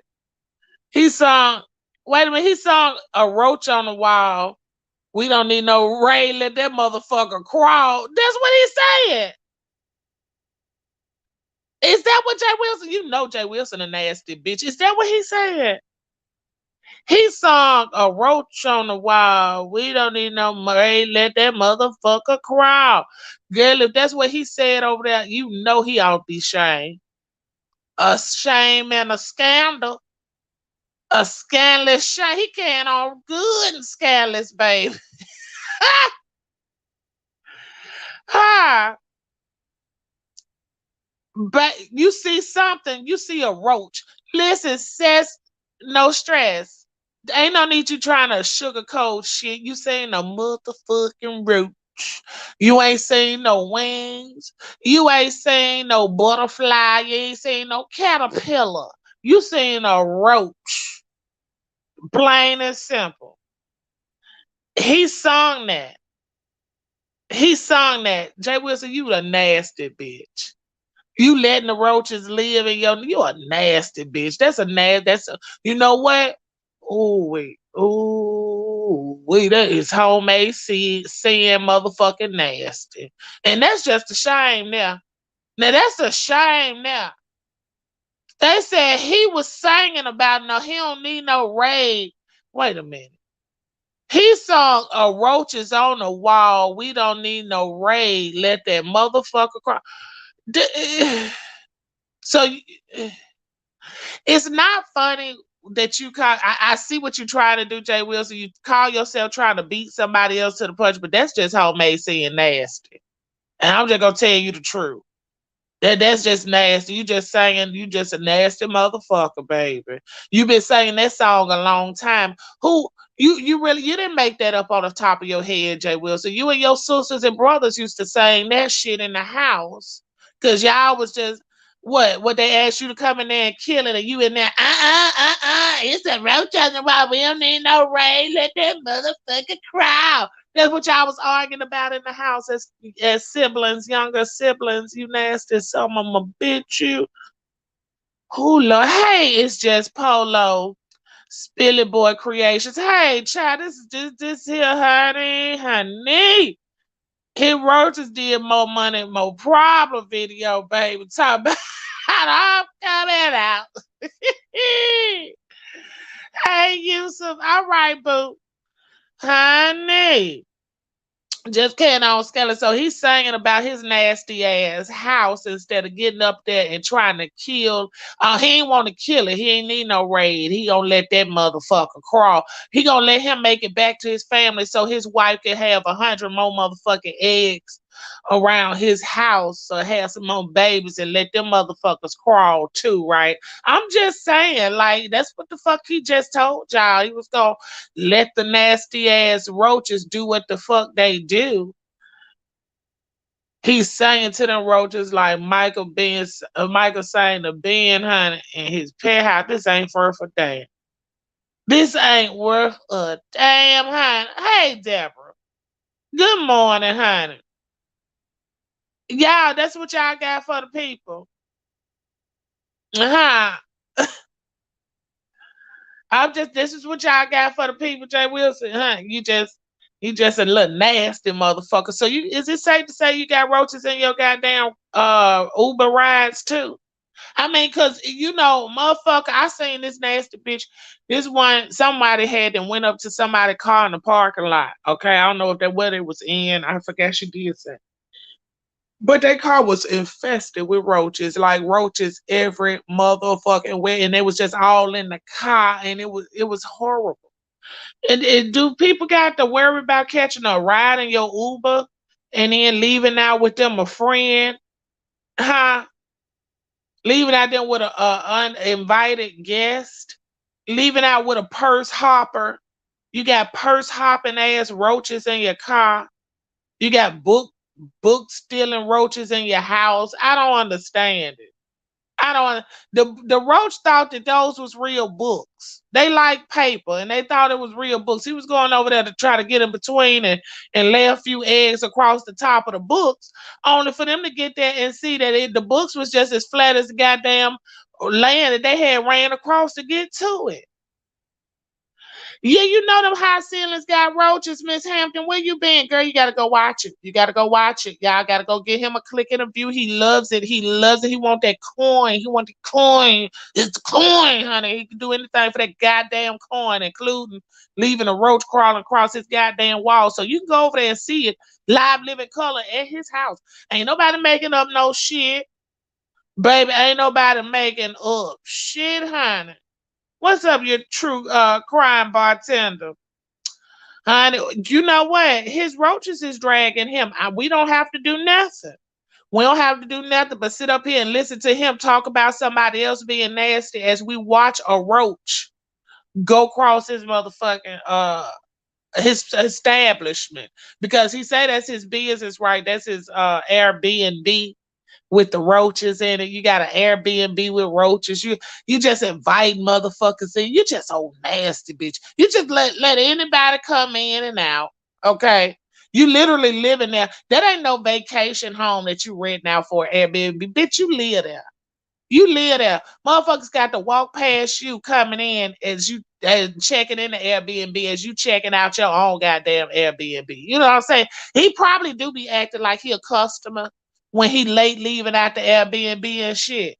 He sung, wait a minute, he sung a roach on the wall. We don't need no rain, let that motherfucker crawl. That's what he said. Is that what Jay Wilson? You know Jay Wilson a nasty bitch. Is that what he said? He sung a roach on the wall. We don't need no rain, let that motherfucker crawl. Girl, if that's what he said over there, you know he ought to be shamed. A shame and a scandal. A scandalous shame. He can't on good and scandalous, babe. Ha! But you see something, you see a roach. Listen, says no stress. Ain't no need you trying to sugarcoat shit. You seen a motherfucking roach. You ain't seen no wings. You ain't seen no butterfly. You ain't seen no caterpillar. You seen a roach. Plain and simple. He sung that. He sung that. Jay Wilson, you a nasty bitch. You letting the roaches live in you a nasty bitch. That's a nasty. You know what? Wait, that is homemade sin motherfucking nasty. And that's just a shame now. Now that's a shame now. They said he was singing about no, he don't need no raid. Wait a minute. He sung a roaches on the wall. We don't need no raid. Let that motherfucker cry. So it's not funny that you call. I see what you're trying to do, Jay Wilson. You call yourself trying to beat somebody else to the punch, but that's just homemade saying nasty. And I'm just gonna tell you the truth. That's just nasty. You just saying you just a nasty motherfucker, baby. You've been saying that song a long time. Who you really you didn't make that up on the top of your head, Jay Wilson. You and your sisters and brothers used to sing that shit in the house. Cause y'all was just what they asked you to come in there and kill it, and you in there, it's a roach on the wall. We don't need no rain. Let that motherfucker cry. That's what y'all was arguing about in the house as siblings, younger siblings. You nasty some of them bitch you. Oh Lord, hey, it's just Polo. Spilly Boy Creations. Hey, child, this here, honey. Hit Roaches did more money, more problem video, baby. Talk about I'm coming out. Hey, Yusuf. All right, boo. Honey. Just carrying on Skelly. So he's singing about his nasty ass house instead of getting up there and trying to kill. He ain't want to kill it. He ain't need no raid. He gonna let that motherfucker crawl. He gonna let him make it back to his family so his wife can have 100 more motherfucking eggs around his house or have some more babies and let them motherfuckers crawl too, right? I'm just saying, like, that's what the fuck he just told y'all. He was gonna let the nasty ass roaches do what the fuck they do. He's saying to them roaches like Michael saying to Ben, honey, in his penthouse, this ain't worth a damn. This ain't worth a damn, honey. Hey, Deborah. Good morning, honey. Y'all, that's what y'all got for the people. Huh? This is what y'all got for the people, Jwilson, huh? You just a little nasty motherfucker. So is it safe to say you got roaches in your goddamn Uber rides too? I mean, cause motherfucker, I seen this nasty bitch. This one, somebody had and went up to somebody's car in the parking lot. Okay, I don't know if that what it was in. I forgot she did say. But that car was infested with roaches, like roaches every motherfucking way, and they was just all in the car, and it was horrible. And do people got to worry about catching a ride in your Uber and then leaving out with them a friend? Huh? Leaving out them with a uninvited guest? Leaving out with a purse hopper? You got purse hopping ass roaches in your car? You got book stealing roaches in your house? I don't understand it. I don't. The roach thought that those was real books. They like paper, and they thought it was real books. He was going over there to try to get in between and lay a few eggs across the top of the books, only for them to get there and see that the books was just as flat as the goddamn land that they had ran across to get to it. Yeah, you know them high ceilings got roaches, Miss Hampton. Where you been, girl? You gotta go watch it. You gotta go watch it. Y'all gotta go get him a click and a view. He loves it. He loves it. He want that coin. He want the coin. It's the coin, honey. He can do anything for that goddamn coin, including leaving a roach crawling across his goddamn wall. So you can go over there and see it live, living color at his house. Ain't nobody making up no shit. Baby, ain't nobody making up shit, honey. What's up, your true crime bartender? Honey, you know what? His roaches is dragging him. We don't have to do nothing. We don't have to do nothing but sit up here and listen to him talk about somebody else being nasty as we watch a roach go across his motherfucking his establishment. Because he say that's his business, right? That's his Airbnb with the roaches in it. You got an Airbnb with roaches. You just invite motherfuckers in. You just old nasty bitch. You just let anybody come in and out. Okay. You literally live in there. That ain't no vacation home that you rent now for Airbnb. Bitch, you live there. You live there. Motherfuckers got to walk past you coming in as you checking in the Airbnb as you checking out your own goddamn Airbnb. You know what I'm saying? He probably do be acting like he a customer when he late leaving out the Airbnb and shit.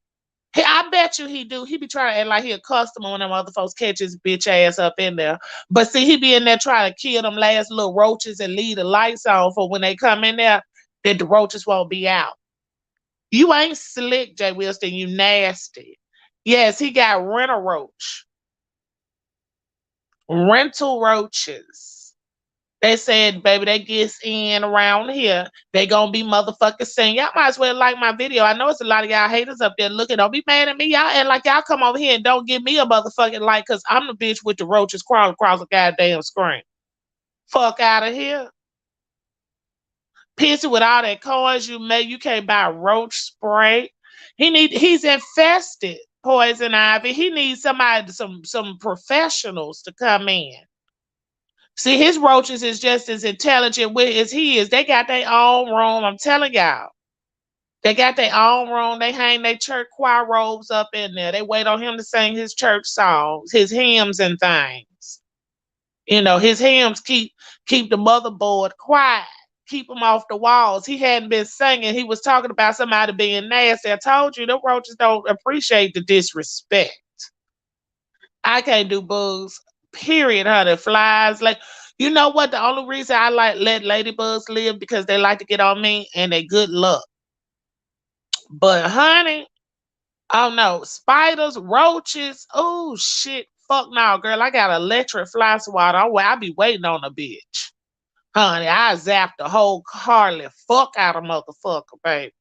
I bet you he do. He be trying to act like he a customer when them other folks catch his bitch ass up in there. But see, he be in there trying to kill them last little roaches and leave the lights on for when they come in there that the roaches won't be out. You ain't slick, Jwilson. You nasty. Yes, he got rental roach. Rental roaches. They said, baby, they gets in around here. They gonna be motherfucking saying, y'all might as well like my video. I know it's a lot of y'all haters up there looking. Don't be mad at me, y'all. And like y'all come over here and don't give me a motherfucking like, cause I'm the bitch with the roaches crawling across the goddamn screen. Fuck out of here. Pissy with all that coins you made. You can't buy roach spray. He's infested, poison ivy. He needs somebody, some professionals to come in. See, his roaches is just as intelligent as he is. They got their own room. I'm telling y'all. They got their own room. They hang their church choir robes up in there. They wait on him to sing his church songs, his hymns and things. You know, his hymns keep the motherboard quiet, keep him off the walls. He hadn't been singing. He was talking about somebody being nasty. I told you, the roaches don't appreciate the disrespect. I can't do bugs. Period, honey. Flies, like you know what? The only reason I like let ladybugs live because they like to get on me and they good luck. But honey, oh no, spiders, roaches. Oh shit, fuck no, girl. I got electric fly swatter. I be waiting on a bitch, honey. I zap the whole Carly fuck out of motherfucker, baby.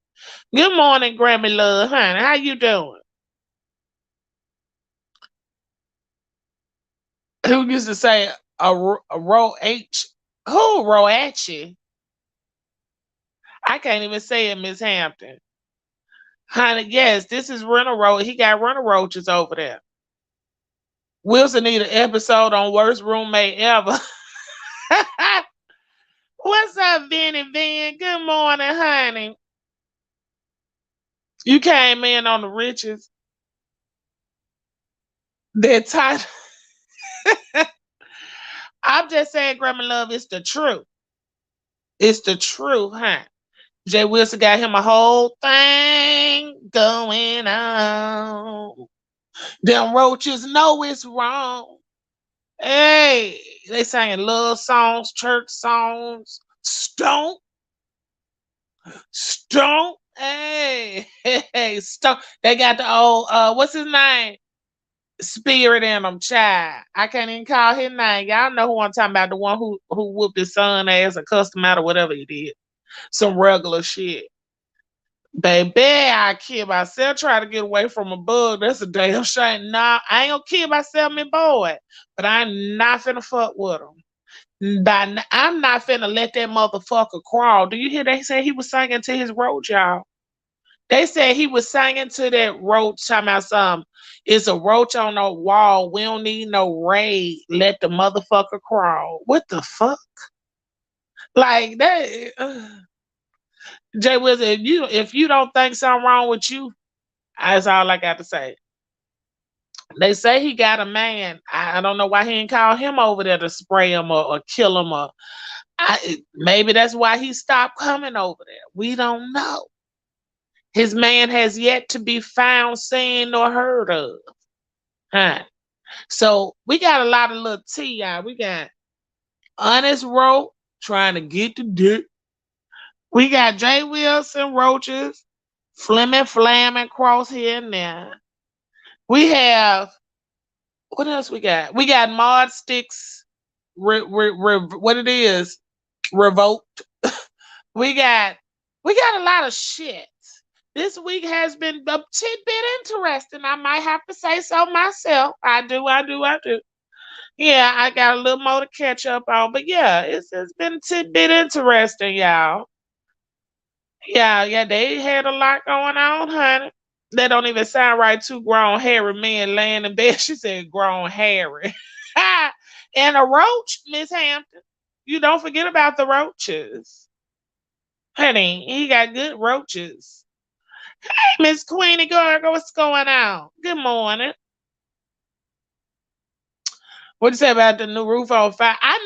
Good morning, Grammy Love, honey. How you doing? Who used to say a row H? Who Roachi? I can't even say it, Miss Hampton. Honey, yes, this is Rental Road. He got rental roaches over there. Wilson need an episode on worst roommate ever. What's up, Vinny Vin? Good morning, honey. You came in on the riches. That title. I'm just saying, Grandma Love, it's the truth. It's the truth, huh? Jay Wilson got him a whole thing going on. Them roaches know it's wrong. Hey, they singing love songs, church songs. Stomp, stomp. Hey, hey, stomp. They got the old what's his name? Spirit in them, child. I can't even call his name. Y'all know who I'm talking about. The one who whooped his son ass or cussed him out or whatever he did. Some regular shit. Baby, I kill myself trying to get away from a bug. That's a damn shame. Nah, I ain't gonna kill myself, me boy. But I'm not finna fuck with him. I'm not finna let that motherfucker crawl. Do you hear they say he was singing to his roach, y'all? They said he was singing to that roach, talking about something. It's a roach on the wall. We don't need no raid. Let the motherfucker crawl. What the fuck? Like that. Jay Wizard, if you don't think something wrong with you, that's all I got to say. They say he got a man. I don't know why he didn't call him over there to spray him or kill him or maybe that's why he stopped coming over there. We don't know. His man has yet to be found, seen, or heard of. Huh. So we got a lot of little tea, y'all. We got Honest Roach trying to get the dick. We got Jay Wilson, Roaches, Fleming, Flamming, Cross here and there. We have what else we got? We got Mod Sticks, what it is, revoked. we got we got a lot of shit. This week has been a tidbit interesting. I might have to say so myself. I do. Yeah, I got a little more to catch up on, but yeah, it's been a tidbit interesting, y'all. Yeah, they had a lot going on, honey. That don't even sound right. Two grown hairy men laying in bed. She said grown hairy. And a roach, Miss Hampton. You don't forget about the roaches. Honey, he got good roaches. Hey, Miss Queenie Gargo, what's going on? Good morning. What you say about the new roof on fire? I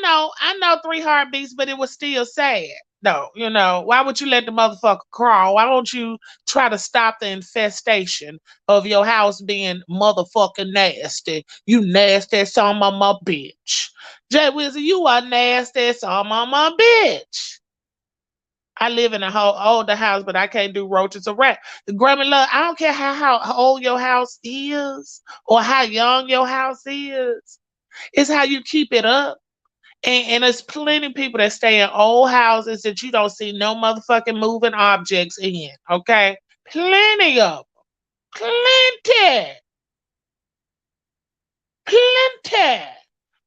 know three heartbeats, but it was still sad. No, why would you let the motherfucker crawl? Why don't you try to stop the infestation of your house being motherfucking nasty? You nasty son of a bitch. Jay Wizard, you are nasty son of a bitch. I live in a whole older house, but I can't do roaches or rat. The Grammy Love, I don't care how old your house is or how young your house is. It's how you keep it up. And there's plenty of people that stay in old houses that you don't see no motherfucking moving objects in. Okay? Plenty of them. Plenty. Plenty.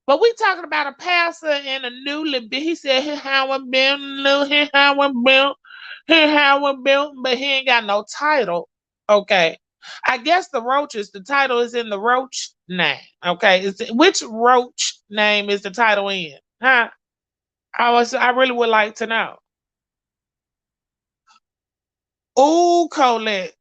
But we talking about a pastor and a newly built. He said he haven't been new, he haven't built, but he ain't got no title. Okay. I guess the roaches, the title is in the roach name. Okay. Which roach name is the title in? Huh? I really would like to know. Ooh, Colette.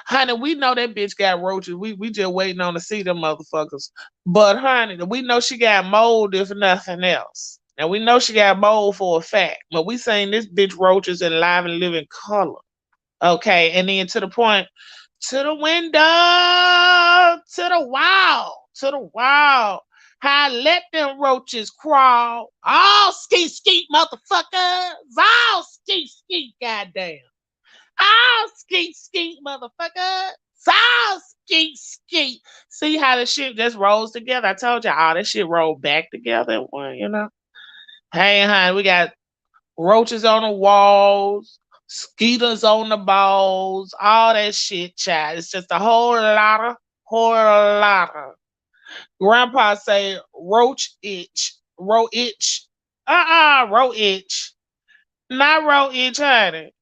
Honey, we know that bitch got roaches. We just waiting on to see them motherfuckers. But honey, we know she got mold if nothing else. And we know she got mold for a fact. But we saying this bitch roaches in live and living color. Okay. And then to the point, to the window, to the wall, to the wall. I let them roaches crawl. All skeet skeet motherfuckers. All skeet skeet, goddamn. All skeet skeet motherfuckers. All skeet skeet. See how the shit just rolls together? I told you all that shit rolled back together at one, you know? Hey, honey, we got roaches on the walls, skeeters on the balls, all that shit, child. It's just a whole lot of. Grandpa say roach itch, roach itch. Roach itch. Not roach itch, honey.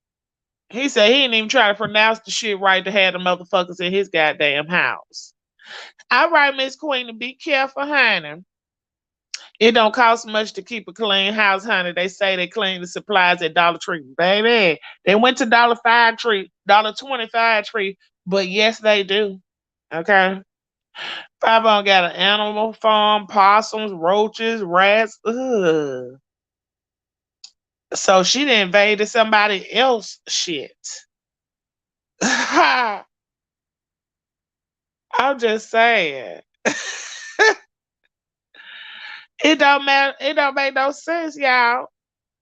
He said he didn't even try to pronounce the shit right to have the motherfuckers in his goddamn house. All right, Miss Queen, be careful, honey. It don't cost much to keep a clean house, honey. They say they clean the supplies at Dollar Tree. Baby, they went to $5 Tree, $25 Tree, but yes, they do. Okay. Papa got an animal farm, possums, roaches, rats. Ugh. So she done invaded somebody else shit. I'm just saying. It don't matter. It don't make no sense, y'all.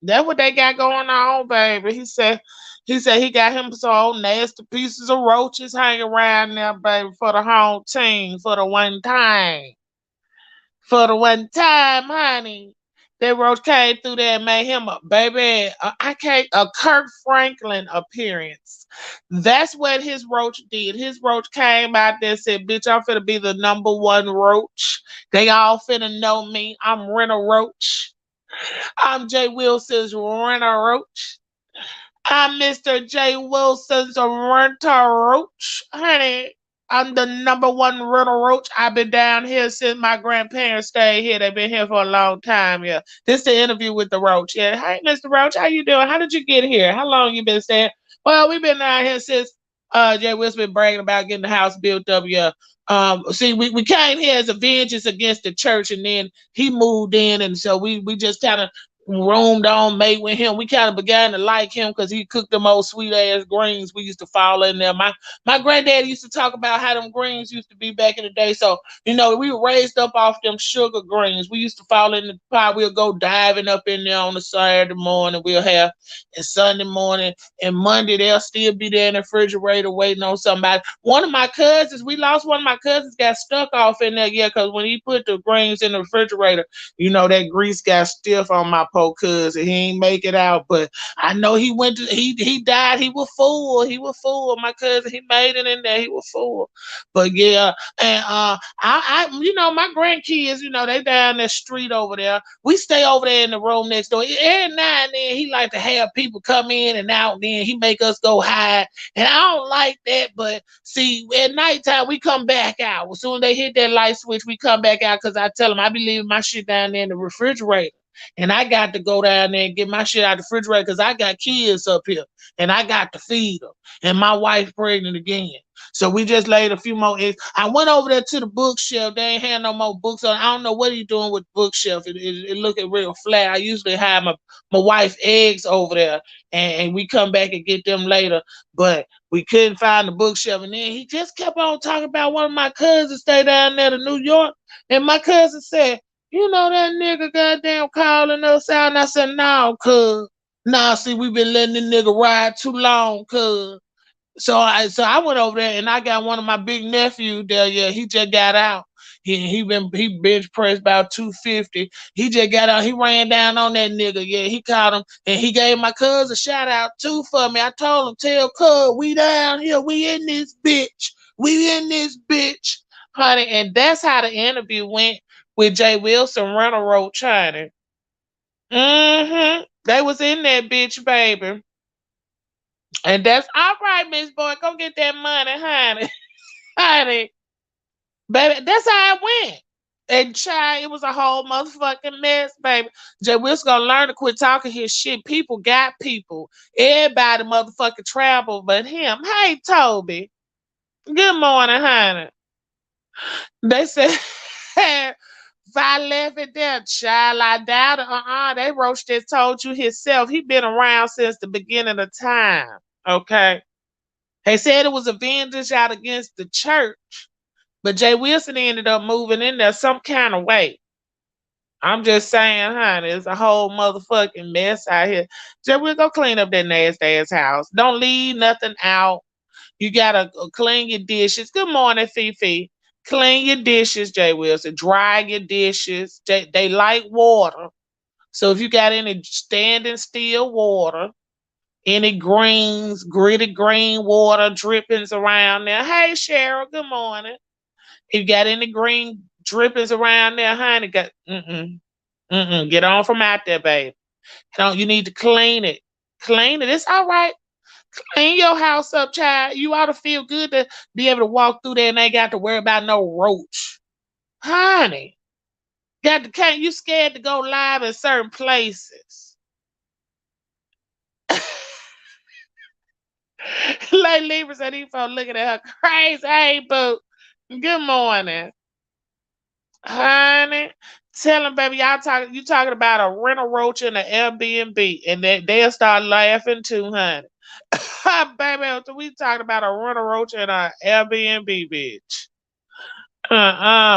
That's what they got going on, baby. He said he got him some old nasty pieces of roaches hanging around there, baby, for the home team, for the one time. For the one time, honey. That roach came through there and made him a baby. I can't a Kirk Franklin appearance. That's what his roach did. His roach came out there and said, "Bitch, I'm finna be the number one roach. They all finna know me. I'm Rena Roach. I'm Jwilson's Rena Roach. I'm Mr. Jwilson's Renta Roach. Honey, I'm the number one Renta Roach. I've been down here since my grandparents stayed here. They've been here for a long time. Yeah. This the interview with the Roach. Yeah. Hey, Mr. Roach, how you doing? How did you get here? How long you been staying? Well, we've been down here since Jay Wilson been bragging about getting the house built up. Yeah. See, we came here as a vengeance against the church, and then he moved in, and so we just kind of roamed on, mate with him. We kind of began to like him because he cooked them old sweet ass greens. We used to fall in there. My granddad used to talk about how them greens used to be back in the day. So, we were raised up off them sugar greens. We used to fall in the pot. We'll go diving up in there on a Saturday morning. We'll have and Sunday morning and Monday they'll still be there in the refrigerator waiting on somebody. One of my cousins, we lost one of my cousins, got stuck off in there, yeah, because when he put the greens in the refrigerator, that grease got stiff on my poor cousin. He ain't make it out, but I know he died. He was full. He was full. My cousin, he made it in there. He was full. But yeah, and my grandkids, they down the street over there. We stay over there in the room next door. Every now and then he like to have people come in and out, and then he make us go hide. And I don't like that, but see, at nighttime we come back out. As soon as they hit that light switch, we come back out because I tell them I be leaving my shit down there in the refrigerator. And I got to go down there and get my shit out of the refrigerator because I got kids up here and I got to feed them. And my wife pregnant again. So we just laid a few more eggs. I went over there to the bookshelf. They ain't had no more books on. I don't know what he's doing with the bookshelf. It looking real flat. I usually have my wife eggs over there and we come back and get them later. But we couldn't find the bookshelf. And then he just kept on talking about one of my cousins stay down there to New York. And my cousin said, that nigga goddamn calling us out. And I said, no, cuz. Nah, see, we been letting this nigga ride too long, cuz. So I went over there and I got one of my big nephews there. Yeah, he just got out. He bench pressed about 250. He just got out. He ran down on that nigga. Yeah, he caught him and he gave my cousin a shout out too for me. I told him, tell cuz we down here. We in this bitch. We in this bitch, honey. And that's how the interview went with Jwilson Rental Roach, honey. They was in that bitch, baby. And that's all right, Miss Boy. Go get that money, honey. Honey. Baby, that's how it went. And child, it was a whole motherfucking mess, baby. Jay Wilson gonna learn to quit talking his shit. People got people. Everybody motherfucking travel but him. Hey, Toby. Good morning, honey. They said if I left it there, child, I doubt it. They Roach just told you himself. He been around since the beginning of time. Okay. They said it was a vengeance out against the church, but Jay Wilson ended up moving in there some kind of way. I'm just saying, honey, it's a whole motherfucking mess out here. Just we'll go clean up that nasty ass house. Don't leave nothing out. You gotta clean your dishes. Good morning, Fifi. Clean your dishes, Jay Wilson. Dry your dishes. They like water. So if you got any standing still water, any greens, gritty green water drippings around there. Hey, Cheryl, good morning. If you got any green drippings around there, honey, get on from out there, baby. You need to clean it. Clean it. It's all right. Clean your house up, child. You ought to feel good to be able to walk through there and ain't got to worry about no roach. Honey, can't you scared to go live in certain places? Like Libra said, he folks looking at her crazy. Hey, boo. Good morning. Honey, tell them, baby, you talking about a rental roach in an Airbnb, and they'll start laughing too, honey. Baby, we talking about a rental roach in an Airbnb, bitch.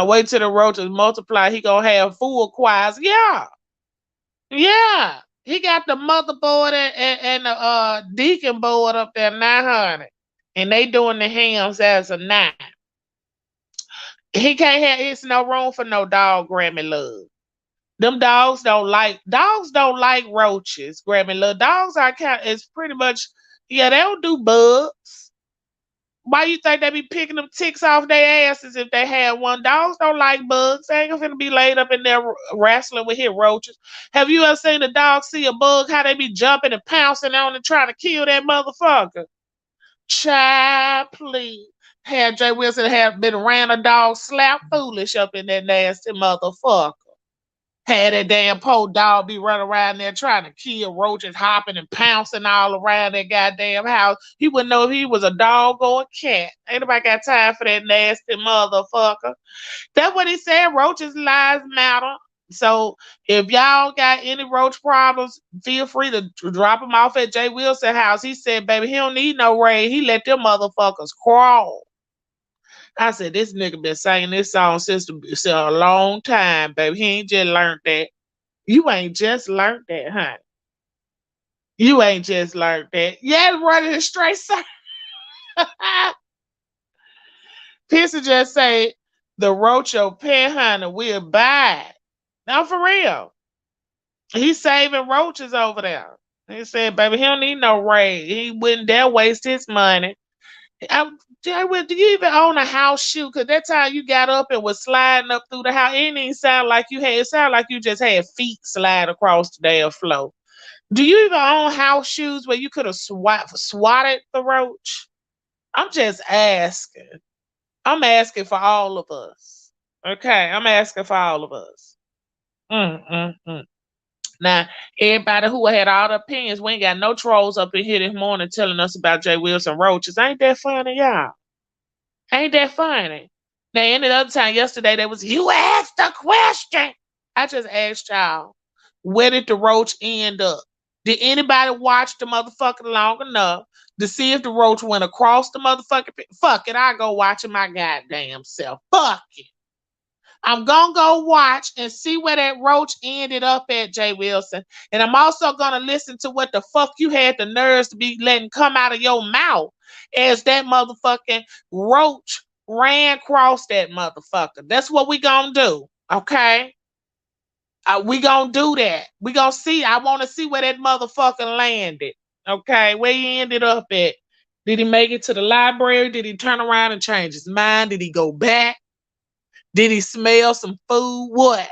Wait till the roaches multiply. He gonna have full choirs. Yeah, yeah. He got the motherboard and the deacon board up there now, honey, and they doing the hymns as a nine. He can't have. It's no room for no dog, Grammy love. Them dogs don't like roaches, Grammy love. Dogs are it's pretty much, yeah, they don't do bugs. Why you think they be picking them ticks off their asses if they had one? Dogs don't like bugs. They ain't gonna be laid up in there wrestling with his roaches. Have you ever seen a dog see a bug, how they be jumping and pouncing on and trying to kill that motherfucker? Child, please. Had Jay Wilson have been around a dog slap foolish up in that nasty motherfucker. Had that damn poor dog be running around there trying to kill roaches, hopping and pouncing all around that goddamn house. He wouldn't know if he was a dog or a cat. Ain't nobody got time for that nasty motherfucker. That's what he said. Roaches' lives matter. So if y'all got any roach problems, feel free to drop them off at Jay Wilson house. He said, baby, he don't need no rain. He let them motherfuckers crawl. I said, this nigga been singing this song since a long time, baby. He ain't just learned that. You ain't just learned that, huh? You ain't just learned that. Yeah, running a straight song. Pissy just say the Rocho pet hunter will buy it. Now for real. He's saving roaches over there. He said, baby, he don't need no raid. He wouldn't dare waste his money. Jay, do you even own a house shoe? Cause that time you got up and was sliding up through the house, it didn't even sound like you had. It sounded like you just had feet slide across the damn floor. Do you even own house shoes where you could have swatted the roach? I'm just asking. I'm asking for all of us. Okay, I'm asking for all of us. Mm. Now, everybody who had all the opinions, we ain't got no trolls up in here this morning telling us about Jay Wilson roaches. Ain't that funny, y'all? Ain't that funny? Now, any other time yesterday, there was, you asked a question. I just asked y'all, where did the roach end up? Did anybody watch the motherfucker long enough to see if the roach went across the motherfucking? Fuck it, I go watching my goddamn self. Fuck it. I'm gonna go watch and see where that roach ended up at, Jay Wilson. And I'm also gonna listen to what the fuck you had the nerves to be letting come out of your mouth as that motherfucking roach ran across that motherfucker. That's what we gonna do, okay? We gonna do that. We gonna see. I want to see where that motherfucker landed, okay? Where he ended up at. Did he make it to the library? Did he turn around and change his mind? Did he go back? Did he smell some food? What?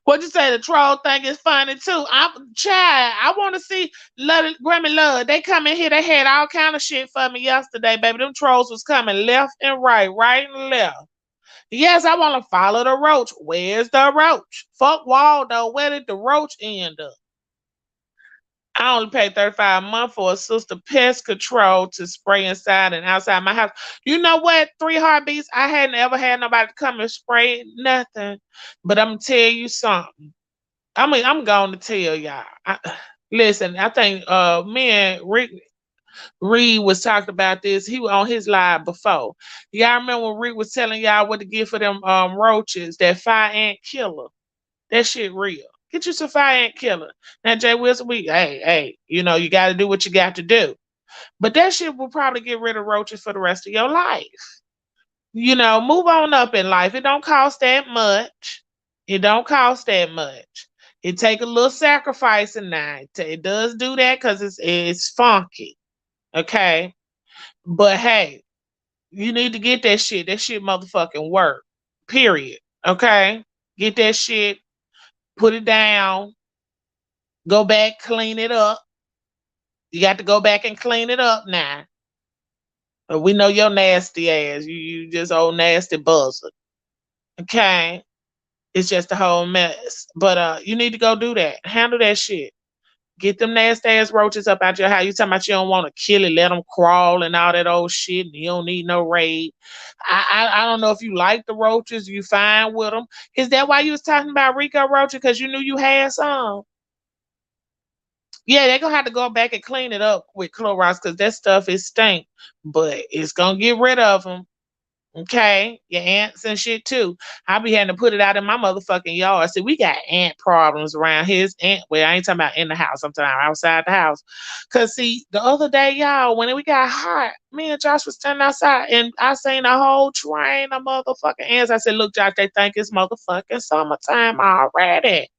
What you say? The troll thing is funny too. I'm child. I want to see Grammy Love. They come in here. They had all kind of shit for me yesterday, baby. Them trolls was coming left and right and left. Yes, I want to follow the roach. Where's the roach? Fuck Waldo. Where did the roach end up? I only pay 35 a month for a sister pest control to spray inside and outside my house. You know what? Three heartbeats. I hadn't ever had nobody come and spray nothing. But I'm gonna tell you something. I'm going to tell y'all. Listen, I think me and Rick Reed was talking about this. He was on his live before. Y'all remember when Rick was telling y'all what to get for them roaches, that fire ant killer. That shit real. Get you some fire ant killer. Now, Jay Wilson, hey, you got to do what you got to do. But that shit will probably get rid of roaches for the rest of your life. Move on up in life. It don't cost that much. It don't cost that much. It take a little sacrificing now. It does do that because it's funky. Okay. But hey, you need to get that shit. That shit motherfucking work. Period. Okay? Get that shit, put it down, go back, clean it up. You got to go back and clean it up now. We know your nasty ass. You just old nasty buzzard. Okay? It's just a whole mess. But you need to go do that. Handle that shit. Get them nasty ass roaches up out your house. You talking about you don't want to kill it, let them crawl and all that old shit. And you don't need no raid. I don't know if you like the roaches. You fine with them. Is that why you was talking about Rico roaches? Because you knew you had some. Yeah, they're gonna have to go back and clean it up with Clorox because that stuff is stink. But it's gonna get rid of them. Okay, your ants and shit too. I be having to put it out in my motherfucking yard. See, we got ant problems around here. It's ant. Well, I ain't talking about in the house. I'm talking about outside the house. Cause see, the other day, y'all, when we got hot, me and Josh was standing outside, and I seen a whole train of motherfucking ants. I said, "Look, Josh, they think it's motherfucking summertime already."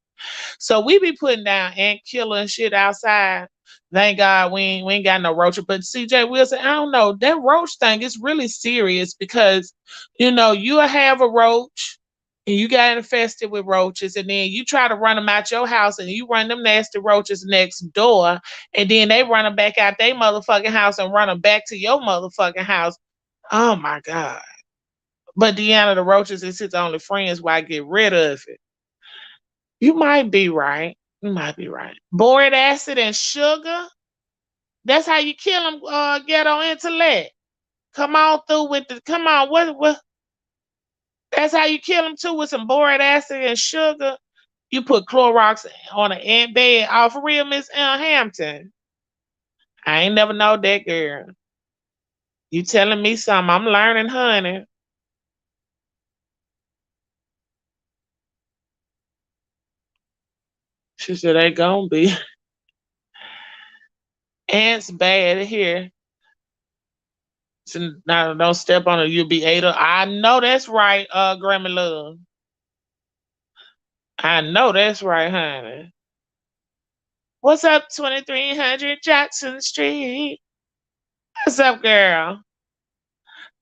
So we be putting down ant killer and shit outside. Thank God we ain't got no roach. But CJ Wilson, I don't know. That roach thing is really serious because you'll have a roach and you got infested with roaches, and then you try to run them out your house and you run them nasty roaches next door, and then they run them back out their motherfucking house and run them back to your motherfucking house. Oh my God. But Deanna, the roaches is his only friends. Why get rid of it? You might be right. You might be right. Boric acid and sugar. That's how you kill them. Ghetto intellect. Come on through with the. Come on. What? That's how you kill them too with some boric acid and sugar. You put Clorox on an ant bed. Oh, for real, Miss Hampton. I ain't never know that girl. You telling me something? I'm learning, honey. She said they gonna be. Ants bad here. So now don't step on it. You'll be ate up. I know that's right, Grammy Love. I know that's right, honey. What's up, 2300 Jackson Street? What's up, girl?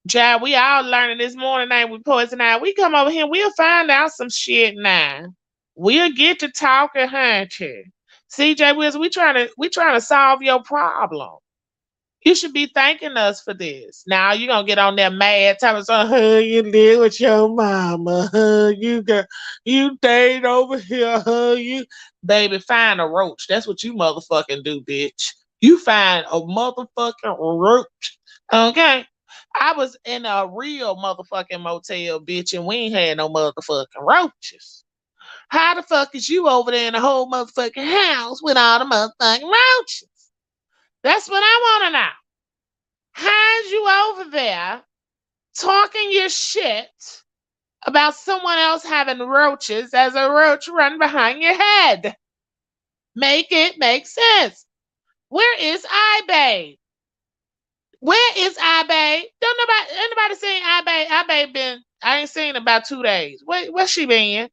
Child, we all learning this morning night with Poison Eye. We come over here, we'll find out some shit now. We'll get to talking, honey. CJ Wills, we trying to solve your problem. You should be thanking us for this. Now you gonna get on that mad time and say, huh, you live with your mama, huh? You stayed over here, huh? You baby, find a roach. That's what you motherfucking do, bitch. You find a motherfucking roach. Okay. I was in a real motherfucking motel, bitch, and we ain't had no motherfucking roaches. How the fuck is you over there in the whole motherfucking house with all the motherfucking roaches? That's what I wanna know. How's you over there talking your shit about someone else having roaches as a roach run behind your head? Make it make sense. Where is iBay? Where is iBay? Don't nobody anybody seen iBay? iBay been I ain't seen about 2 days. Where's she been?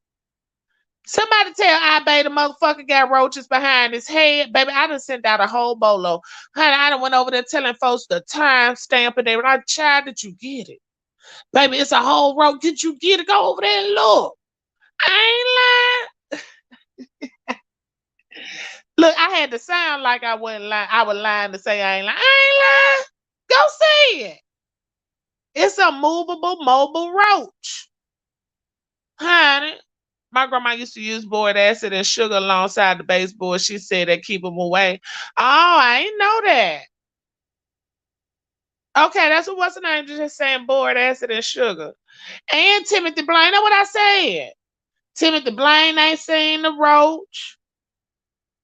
Somebody tell iBay the motherfucker got roaches behind his head. Baby, I done sent out a whole bolo. Honey, I done went over there telling folks the time stamp and everything. I tried that you get it. Baby, it's a whole road. Did you get it? Go over there and look. I ain't lying. Look, I had to sound like I wasn't lying. I was lying to say I ain't lying. I ain't lying. Go see it. It's a movable mobile roach. Honey, my grandma used to use boric acid and sugar alongside the baseboard. She said that keep them away. Oh, I ain't know that. Okay, that's what's the name just saying boric acid and sugar. And Timothy Blaine, that's what I said. Timothy Blaine ain't seen the roach.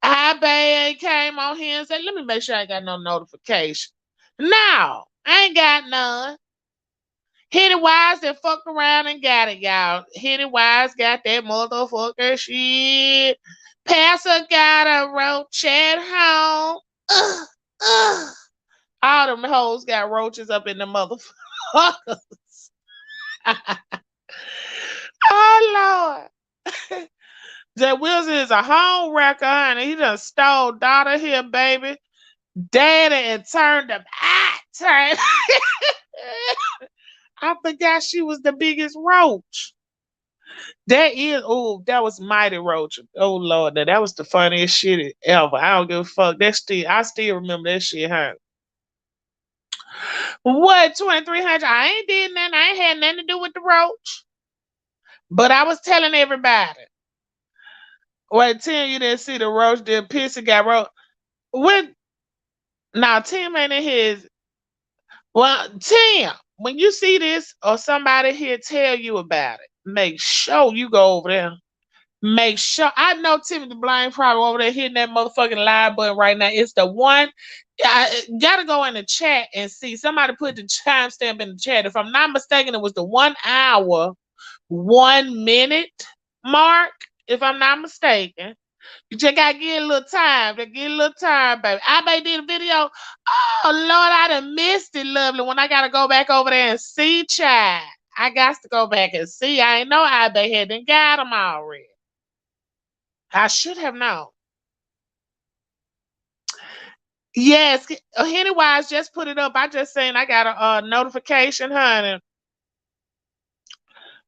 I Bay came on here and said, let me make sure I ain't got no notification. No, I ain't got none. Hitty Wise that fucked around and got it, y'all. Hitty Wise got that motherfucker shit. Pastor got a roach at home. Ugh, ugh. All them hoes got roaches up in the motherfuckers. Oh, Lord. Jwilson is a home wrecker, honey. He done stole daughter here, baby. Daddy and turned him out. I forgot she was the biggest roach. That was Mighty Roach. Oh Lord, that was the funniest shit ever. I don't give a fuck. I still remember that shit, huh? What, 2300? I ain't did nothing. I ain't had nothing to do with the roach. But I was telling everybody. Well, Tim, you didn't see the roach, the pissy got roach. What? Now, Tim ain't in his. Well, Tim, when you see this or somebody here tell you about it, make sure you go over there. Make sure. I know Timothy Blaine probably over there hitting that motherfucking live button right now. It's the one. I gotta go in the chat and see. Somebody put the timestamp in the chat. If I'm not mistaken, it was the 1 hour, 1 minute mark. If I'm not mistaken. You just gotta get a little time. Just get a little time, baby. I may did a video. Oh Lord, I done missed it, lovely. When I gotta go back over there and see, child. I got to go back and see. I ain't know I had done got them already. I should have known. Yes, Hennywise just put it up. I just saying I got a notification, honey.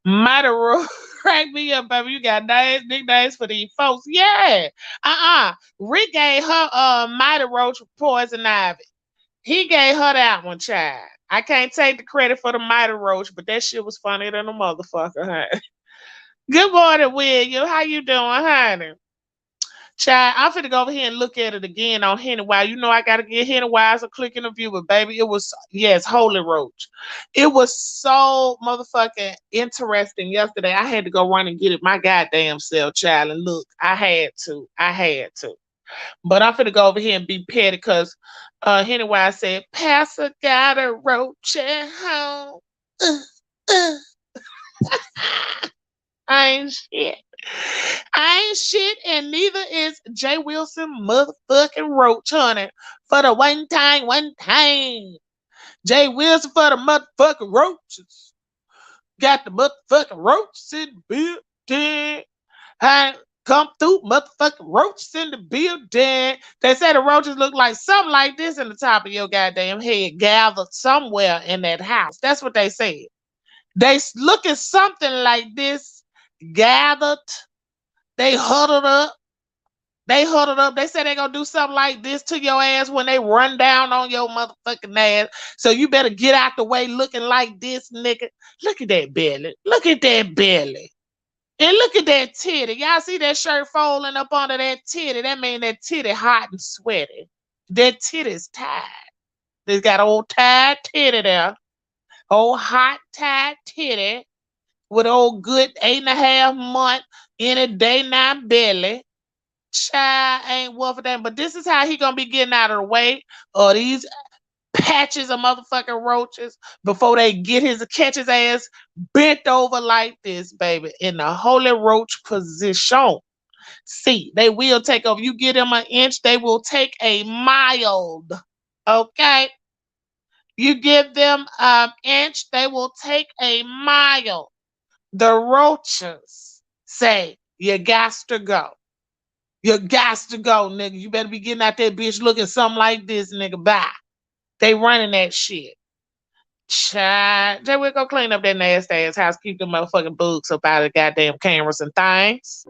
Might have cracked me up, baby. You got nicknames for these folks. Yeah. Rick gave her Mighty Roach poison ivy. He gave her that one, child. I can't take the credit for the Mighty Roach, but that shit was funnier than a motherfucker, honey. Good morning, William. How you doing, honey? Child, I'm finna go over here and look at it again on Hennywise. You know I gotta get Hennywise a click in the view, but baby, it was yes, Holy Roach. It was so motherfucking interesting yesterday. I had to go run and get it my goddamn self, child. And look, I had to. But I'm finna go over here and be petty because Hennywise said, Pastor got a roach at home. Uh. I ain't shit. I ain't shit, and neither is Jwilson motherfucking Roach, honey. For the one time. Jwilson for the motherfucking roaches. Got the motherfucking roaches in the building. I come through motherfucking roaches in the building. They say the roaches look like something like this in the top of your goddamn head, gathered somewhere in that house. That's what they said. They looking something like this, gathered. They huddled up. They say they gonna do something like this to your ass when they run down on your motherfucking ass. So you better get out the way looking like this, nigga. Look at that belly. Look at that belly. And look at that titty. Y'all see that shirt folding up under that titty? That mean that titty hot and sweaty. That titty's tied. They got old tied titty there. Old hot tied titty with old good 8.5 month in a day now belly. Child ain't worth a damn. But this is how he gonna be getting out of the way of these patches of motherfucking roaches before they catch his ass bent over like this, baby, in the holy roach position. See, they will take over. You give them an inch, they will take a mile. Okay? You give them an inch, they will take a mile. The roaches say, you got to go. You got to go, nigga. You better be getting out that bitch looking something like this, nigga. Bye. They running that shit. Child. We'll go clean up that nasty ass house. Keep them motherfucking bugs up out of the goddamn cameras and things.